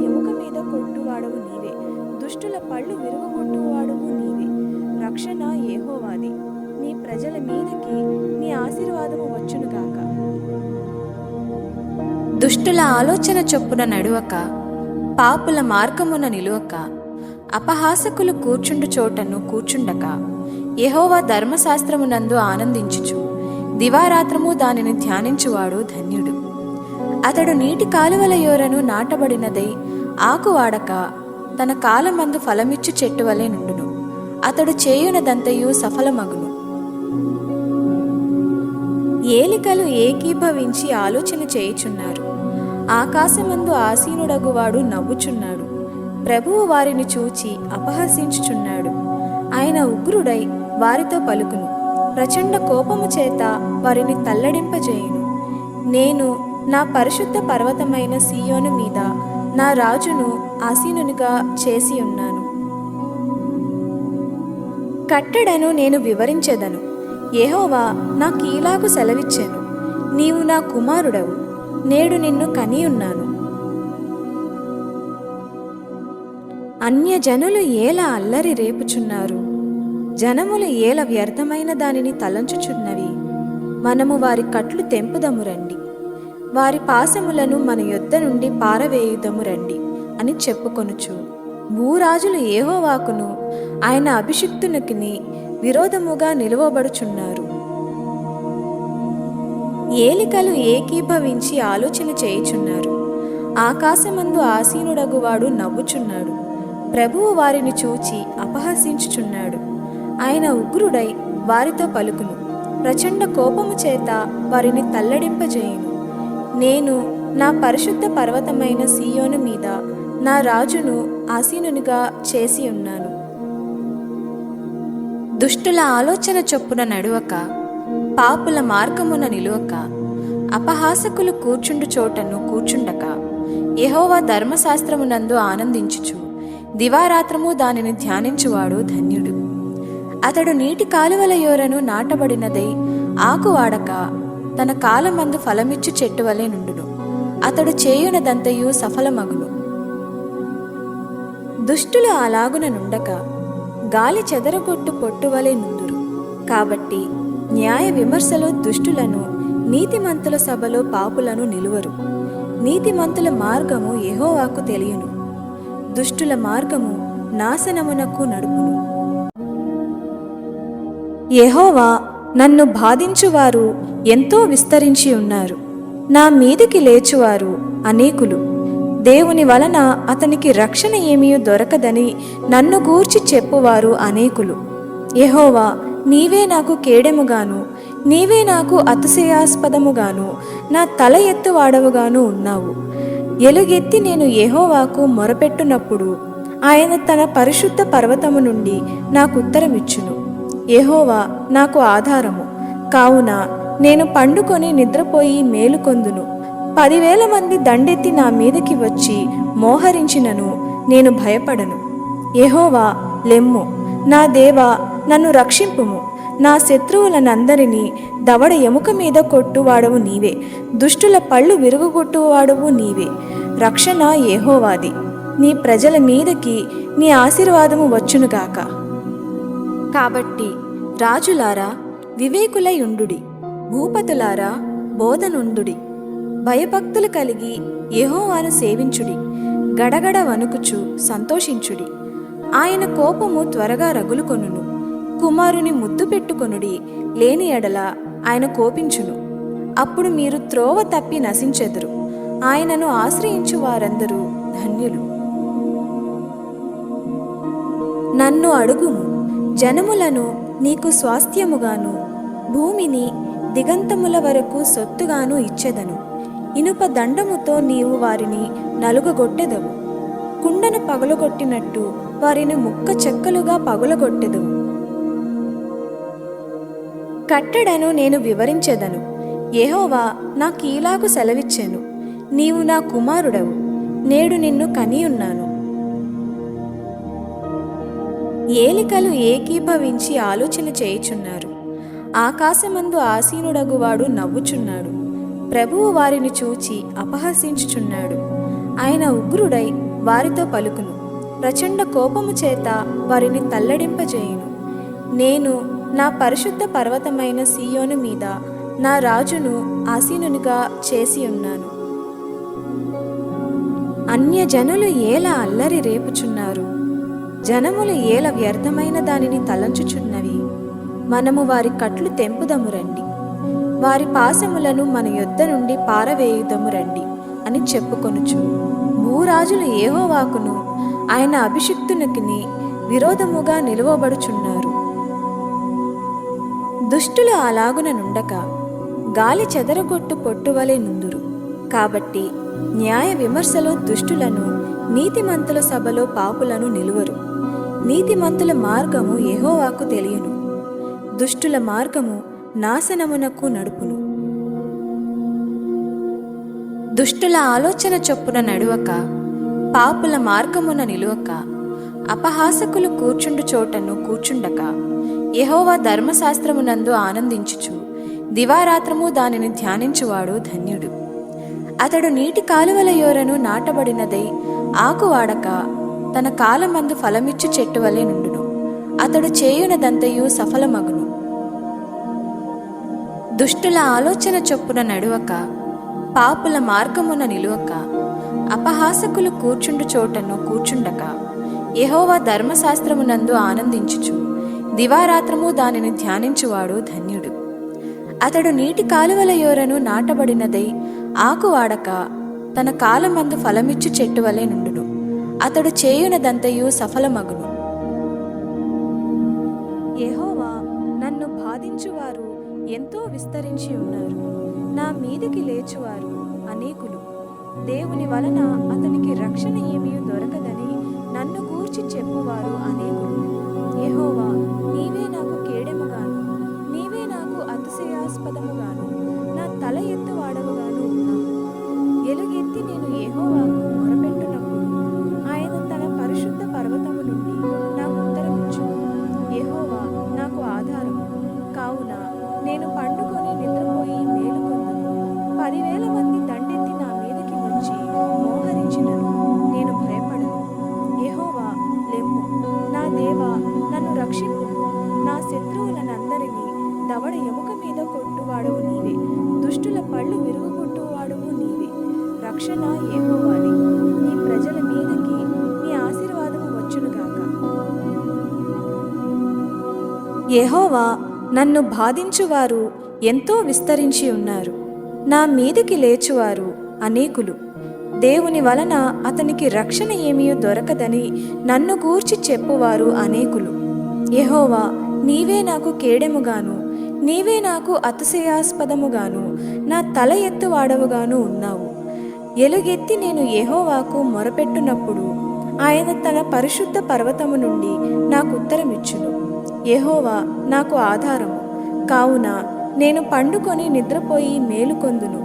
S1: ఎముక మీద కొట్టువాడవు నీవే, దుష్టుల పళ్ళు విరుగగొట్టువాడవు నీవే. రక్షణ యెహోవాది, నీ ప్రజల మీదకి నీ ఆశీర్వాదము వచ్చునుగాక.
S2: దుష్టుల ఆలోచన చొప్పున నడువక, పాపుల మార్గమున నిలువక, అపహాసకులు కూర్చుండు చోటను కూర్చుండక, యెహోవా ధర్మశాస్త్రమునందు ఆనందించుచు దివారాత్రము దానిని ధ్యానించువాడు ధన్యుడు. అతడు నీటి కాలువల యోరను నాటబడినదై ఆకు వాడక తన కాలమందు ఫలమిచ్చు చెట్టు వలె నుండును. అతడు చేయునదంతయు సఫలమగును. ఏలికలు ఏకీభవించి ఆలోచన చేయుచున్నారు. ఆకాశమందు ఆసీనుడగువాడు నవ్వుచున్నాడు. ప్రభువు వారిని చూచి అపహసించుచున్నాడు. ఆయన ఉగ్రుడై వారితో పలుకును. ప్రచండ కోపము చేత వారిని తల్లడింపజేయును. నేను నా పరిశుద్ధ పర్వతమైన సీయోను మీద నా రాజును ఆసీనునిగా చేసి ఉన్నాను. కట్టడను నేను వివరించెదను. యెహోవా నాకీలాగు సెలవిచ్చెను, నీవు నా కుమారుడవు, నేడు నిన్ను కనియున్నాను. అన్యజనులు ఏల అల్లరి రేపుచున్నారు, జనములు ఏల వ్యర్థమైన దానిని తలంచుచున్నవి. మనము వారి కట్లు తెంపుదము రండి, వారి పాశములను మన యొద్ద నుండి పారవేయుదము రండి అని చెప్పుకొనుచు భూరాజులు యెహోవాకును ఆయన అభిషిక్తునికి విరోధముగా నిలువబడుచున్నారు. ఏలికలు ఏకీభవించి ఆలోచన చేయుచున్నారు. ఆకాశమందు ఆసీనుడగువాడు నవ్వుచున్నాడు. ప్రభువు వారిని చూచి అపహసించుచున్నాడు. ఆయన ఉగ్రుడై వారితో పలుకును. ప్రచండ కోపము చేత వారిని తల్లడింపజేయును. నేను నా పరిశుద్ధ పర్వతమైన సీయోను మీద నా రాజును ఆసీనునిగా చేసి ఉన్నాను. దుష్టుల ఆలోచన చొప్పున నడువక, పాపుల మార్గమున నిలువక, అపహాసకులు కూర్చుండు చోటను కూర్చుండక, యెహోవా ధర్మశాస్త్రమునందు ఆనందించుచు దివారాత్రము దానిని ధ్యానించువాడు ధన్యుడు. అతడు నీటి కాలువల యోరను నాటబడినదై ఆకు వాడక తన కాలమందు ఫలమిచ్చు చెట్టు వలె నుండును. అతడు చేయునదంతయు సఫలమగును. దుష్టులు అలాగున నుండక గాలి చెదరగొట్టు పొట్టువలే నుందురు. కాబట్టి న్యాయ విమర్శలో దుష్టులను, నీతిమంతుల సభలో పాపులను నిలువరు. నీతిమంతుల మార్గము యెహోవాకు తెలియను, దుష్టుల మార్గము నాశనమునకు నడుపును. యెహోవా నన్ను బాధించువారు ఎంతో విస్తరించి ఉన్నారు. నా మీదికి లేచువారు అనేకులు. దేవుని వలన అతనికి రక్షణ ఏమీ దొరకదని నన్ను గూర్చి చెప్పువారు అనేకులు. యెహోవా, నీవే నాకు కేడెముగాను, నీవే నాకు అతిశయాస్పదముగాను, నా తల ఎత్తువాడవుగాను ఉన్నావు. ఎలుగెత్తి నేను యెహోవాకు మొరపెట్టునప్పుడు ఆయన తన పరిశుద్ధ పర్వతము నుండి నాకు ఉత్తరమిచ్చును. యెహోవా నాకు ఆధారము కావున నేను పండుకొని నిద్రపోయి మేలుకొందును. 10,000 మంది దండెత్తి నా మీదకి వచ్చి మోహరించినను నేను భయపడను. యెహోవా లెమ్ము, నా దేవా నన్ను రక్షింపుము. నా శత్రువులనందరినీ దవడ ఎముక మీద కొట్టువాడవు నీవే, దుష్టుల పళ్ళు విరుగగొట్టువాడవు నీవే. రక్షణ యెహోవాది, నీ ప్రజల మీదకి నీ ఆశీర్వాదము వచ్చునుగాక. కాబట్టి రాజులారా వివేకులై ఉండుడి, భూపతులారా బోధనుండుడి. భయభక్తులు కలిగి యెహోవాను సేవించుడి. గడగడ వణుకుచు సంతోషించుడి. ఆయన కోపము త్వరగా రగులుకొనును. కుమారుని ముద్దు పెట్టుకొనుడి, లేని ఎడల ఆయన కోపించును. అప్పుడు మీరు త్రోవ తప్పి నశించెదరు. ఆయనను ఆశ్రయించు వారందరూ ధన్యులు. నన్ను అడుగుము, జనములను నీకు స్వాస్థ్యముగాను, భూమిని దిగంతముల వరకు సొత్తుగాను ఇచ్చెదను. ఇనుప దండముతో నీవు వారిని నలుగగొట్టెదవు. కుండను పగలగొట్టినట్టు వారిని ముక్క చెక్కలుగా పగులగొట్టెదవు. కట్టడను నేను వివరించెదను. యెహోవా నాకీలాగు సెలవిచ్చెను, నీవు నా కుమారుడవు, నేడు నిన్ను కనియున్నాను. ఏలికలు ఏకీభవించి ఆలోచన చేయుచున్నారు. ఆకాశమందు ఆసీనుడగువాడు నవ్వుచున్నాడు. ప్రభువు వారిని చూచి అపహసించుచున్నాడు. ఆయన ఉగ్రుడై వారితో పలుకును. ప్రచండ కోపము చేత వారిని తల్లడింపజేయును. నేను నా పరిశుద్ధ పర్వతమైన సీయోను మీద నా రాజును ఆసీనునిగా చేసి ఉన్నాను. అన్యజనులు ఏల అల్లరి రేపుచున్నారు, జనములు ఏల వ్యర్థమైన దానిని తలంచుచున్నవి. మనము వారి కట్లు తెంపుదము రండి, వారి పాశములను మన యొద్ద నుండి పారవేయుదము రండి అని చెప్పుకొనుచు భూరాజులు యెహోవాకును ఆయన అభిషిక్తునికి విరోధముగా నిలువబడుచున్నారు. దుష్టులు అలాగున నుండక గాలి చెదరగొట్టు పొట్టువలె నుందురు. కాబట్టి న్యాయ విమర్శలో దుష్టులను, నీతిమంతుల సభలో పాపులను నిలువరు. నీతిమంతుల మార్గము యెహోవాకు తెలియను, దుష్టుల మార్గము నాశనమునకు నడుపును. దుష్టుల ఆలోచన చొప్పున నడువక, పాపుల మార్గమున నిలువక, అపహాసకులు కూర్చుండు చోటను కూర్చుండక, యెహోవా ధర్మశాస్త్రమునందు ఆనందించుచు దివారాత్రము దానిని ధ్యానించువాడు ధన్యుడు. అతడు నీటి కాలువల యోరను నాటబడినదై ఆకు వాడక తన కాలమందు ఫలమిచ్చు చెట్టు వలె నుండును. అతడు చేయునదంతయు సఫలమగును. దుష్టుల ఆలోచన చొప్పున నడువక, పాపుల మార్గమున నిలువక, అపహాసకులు కూర్చుండు చోటను కూర్చుండక, యెహోవా ధర్మశాస్త్రమునందు ఆనందించుచు దివారాత్రము దానిని ధ్యానించువాడు ధన్యుడు. అతడు నీటి కాలువల యోరను నాటబడినదై ఆకు వాడక తన కాలమందు ఫలమిచ్చు చెట్టు వలె నుండును. అతడు చేయునదంతయు సఫలమగును.
S1: యెహోవా నన్ను బాధించువారు ఎంతో విస్తరించి ఉన్నారు, నా మీదికి లేచువారు అనేకులు. దేవుని వలన అతనికి రక్షణ ఏమీ దొరకదని నన్ను గూర్చి చెప్పువారు అనేకులు. యెహోవా నీవే నాకు కేడెముగాను, నీవే నాకు అతిశయాస్పదముగాను, నా తల ఎత్తువాడవుగాను ఉన్నావు. ఎలుగెత్తి నేను యెహోవాకు మొరపెట్టునప్పుడు ఆయన తన పరిశుద్ధ పర్వతము నుండి నాకు ఉత్తరమిచ్చును. యెహోవా నాకు ఆధారము కావున నేను పండుకొని నిద్రపోయి మేలుకొందును. 10,000 మంది దండెత్తి నా మీదకి వచ్చి మోహరించినను నేను భయపడను. యెహోవా లెమ్ము, నా దేవా నన్ను రక్షింపు. నా శత్రువులనందరినీ దవడ ఎముక మీద కొట్టువాడవు నీవే, దుష్టుల పళ్ళు విరుగుగొట్టువాడవు నీవే. రక్షణ యెహోవాది, నీ ప్రజల మీదకి నీ ఆశీర్వాదము వచ్చునుగాక. యెహోవా నన్ను బాధించువారు ఎంతో విస్తరించి ఉన్నారు, నా మీదికి లేచువారు అనేకులు. దేవుని వలన అతనికి రక్షణ ఏమీ దొరకదని నన్ను గూర్చి చెప్పువారు అనేకులు. యెహోవా నీవే నాకు కేడెముగాను, నీవే నాకు అతిశయాస్పదముగాను, నా తల ఎత్తువాడవుగాను ఉన్నావు. ఎలుగెత్తి నేను యెహోవాకు మొరపెట్టునప్పుడు ఆయన తన పరిశుద్ధ పర్వతము నుండి నాకు ఉత్తరమిచ్చును. యెహోవా నాకు ఆధారము కావున నేను పండుకొని నిద్రపోయి మేలుకొందును.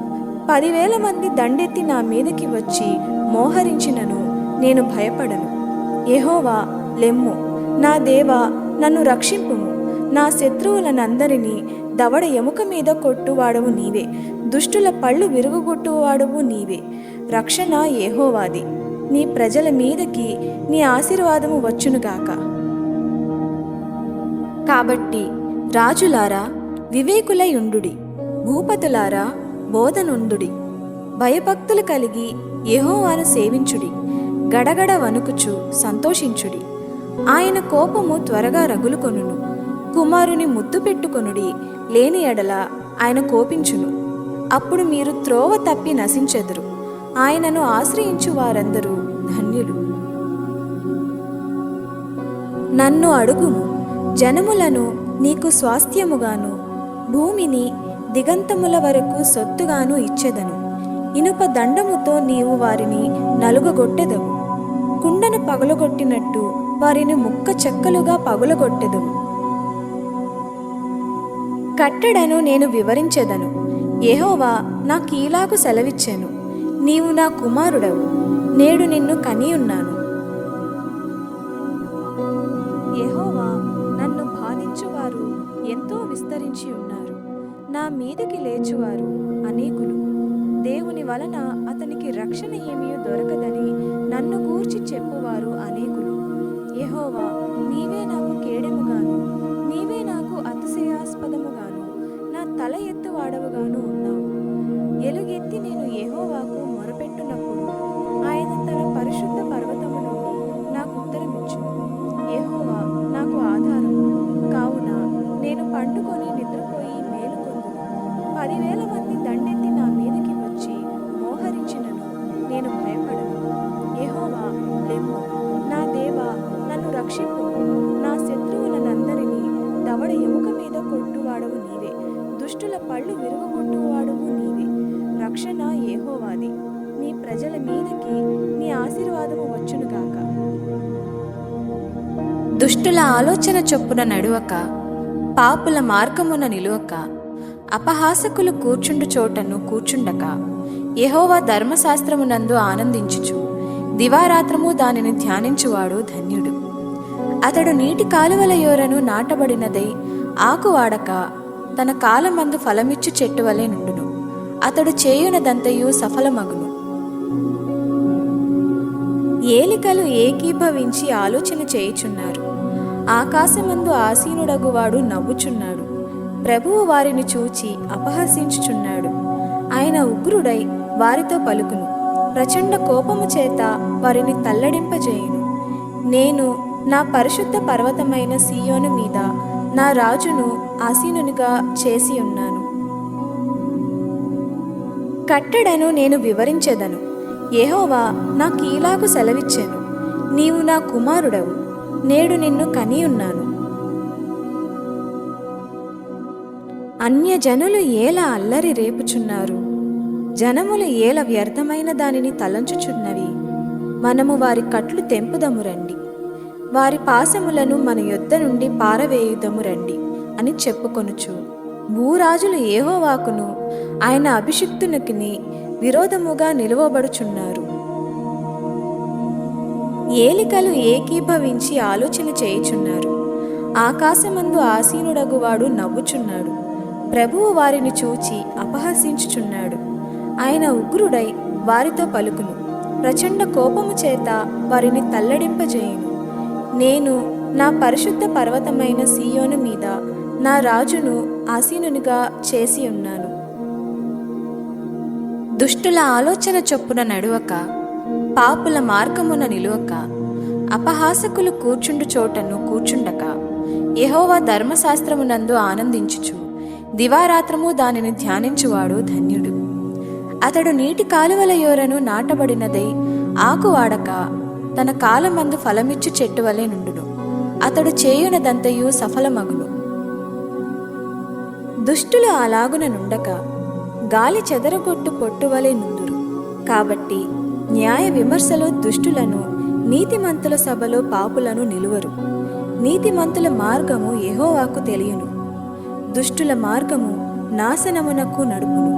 S1: 10,000 మంది దండెత్తి నా మీదకి వచ్చి మోహరించినను నేను భయపడను. యెహోవా లెమ్ము, నా దేవా నన్ను రక్షింపుము. నా శత్రువులనందరినీ దవడ ఎముక మీద కొట్టువాడవు నీవే, దుష్టుల పళ్ళు విరుగుగొట్టువాడవు నీవే. రక్షణ యెహోవాది, నీ ప్రజల మీదకి నీ ఆశీర్వాదము వచ్చునుగాక. కాబట్టి రాజులారా వివేకులై ఉండుడి, భూపతులారా బోధనుండుడి. భయభక్తులు కలిగి యెహోవాను సేవించుడి, గడగడ వణుకుచు సంతోషించుడి. ఆయన కోపము త్వరగా రగులుకొనును. కుమారుని ముద్దు పెట్టుకొనుడి, లేని ఎడల ఆయన కోపించును. అప్పుడు మీరు త్రోవ తప్పి నశించెదరు. ఆయనను ఆశ్రయించు వారందరూ ధన్యులు. నన్ను అడుగుము, జనములను నీకు స్వాస్థ్యముగాను, భూమిని దిగంతముల వరకు సొత్తుగాను ఇచ్చెదను. ఇనుప దండముతో నీవు వారిని నలుగగొట్టెదవు, కుండను పగులగొట్టినట్టు వారిని ముక్క చెక్కలుగా పగులగొట్టెదవు. కట్టడను నేను వివరించెదను. యెహోవా నాకీలాగు సెలవిచ్చెను, నీవు నా కుమారుడవు, నేడు నిన్ను కనియున్నాను. యెహోవా నన్ను బాధించువారు ఎంతో విస్తరించి ఉన్నారు, నా మీదకి లేచువారు అనేకులు. దేవుని వలన అతనికి రక్షణ ఏమీ దొరకదని నన్ను గూర్చి దుష్టుల పళ్ళు విరుగగొట్టువాడువు నీవే. రక్షణ యెహోవాది. నీ ప్రజల మీదకి నీ ఆశీర్వాదము వచ్చునుగాక.
S2: దుష్టుల ఆలోచన చొప్పున నడువక, పాపుల మార్గమున నిలువక, అపహాసకులు కూర్చుండు చోటను కూర్చుండక, యెహోవా ధర్మశాస్త్రమునందు ఆనందించుచు దివారాత్రము దానిని ధ్యానించువాడు ధన్యుడు. అతడు నీటి కాలువల యోరను నాటబడినదై ఆకు వాడక తన కాలమందు ఫలమిచ్చు చెట్టు వలె నుండును. అతడు చేయునదంతయు సఫలమగును. ఏలికలు ఏకీభవించి ఆలోచన చేయుచున్నారు. ఆకాశమందు ఆసీనుడగువాడు నవ్వుచున్నాడు. ప్రభువు వారిని చూచి అపహసించుచున్నాడు. ఆయన ఉగ్రుడై వారితో పలుకును. ప్రచండ కోపము చేత వారిని తల్లడింపజేయును. నేను నా పరిశుద్ధ పర్వతమైన సీయోను మీద నా రాజును ఆసీనునిగా చేసి ఉన్నాను. కట్టడను నేను వివరించెదను. యెహోవా నాకీలాగు సెలవిచ్చెను. నీవు నా కుమారుడవు, నేడు నిన్ను కనియున్నాను. అన్యజనులు ఏల అల్లరి రేపుచున్నారు. జనములు ఏల వ్యర్థమైన దానిని తలంచుచున్నవి. మనము వారి కట్లు తెంపుదము రండి, వారి పాశములను మన యొద్ద నుండి పారవేయుదము రండి అని చెప్పుకొనుచు భూరాజులు యెహోవాకును ఆయన అభిషిక్తునికి విరోధముగా నిలువబడుచున్నారు. ఏలికలు ఏకీభవించి ఆలోచన చేయుచున్నారు. ఆకాశమందు ఆసీనుడగువాడు నవ్వుచున్నాడు. ప్రభువు వారిని చూచి అపహసించుచున్నాడు. ఆయన ఉగ్రుడై వారితో పలుకును. ప్రచండ కోపము చేత వారిని తల్లడింపజేయును. నేను నా పరిశుద్ధ పర్వతమైన సీయోను మీద నా రాజును ఆసీనునిగా చేసి ఉన్నాను. దుష్టుల ఆలోచన చొప్పున నడువక, పాపుల మార్గమున నిలువక, అపహాసకులు కూర్చుండు చోటను కూర్చుండక, యెహోవా ధర్మశాస్త్రమునందు ఆనందించుచు దివారాత్రము దానిని ధ్యానించువాడు ధన్యుడు. అతడు నీటి కాలువల యోరను నాటబడినదై ఆకు వాడక తన కాలమందు ఫలమిచ్చు చెట్టు వలె నుండును. అతడు చేయునదంతయు సఫలమగును. దుష్టులు అలాగున నుండక గాలి చెదరగొట్టు పొట్టువలే నుందురు. కాబట్టి న్యాయ విమర్శలో దుష్టులను, నీతిమంతుల సభలో పాపులను నిలువరు. నీతిమంతుల మార్గము యెహోవాకు తెలియను. దుష్టుల మార్గము నాశనమునకు నడుపును.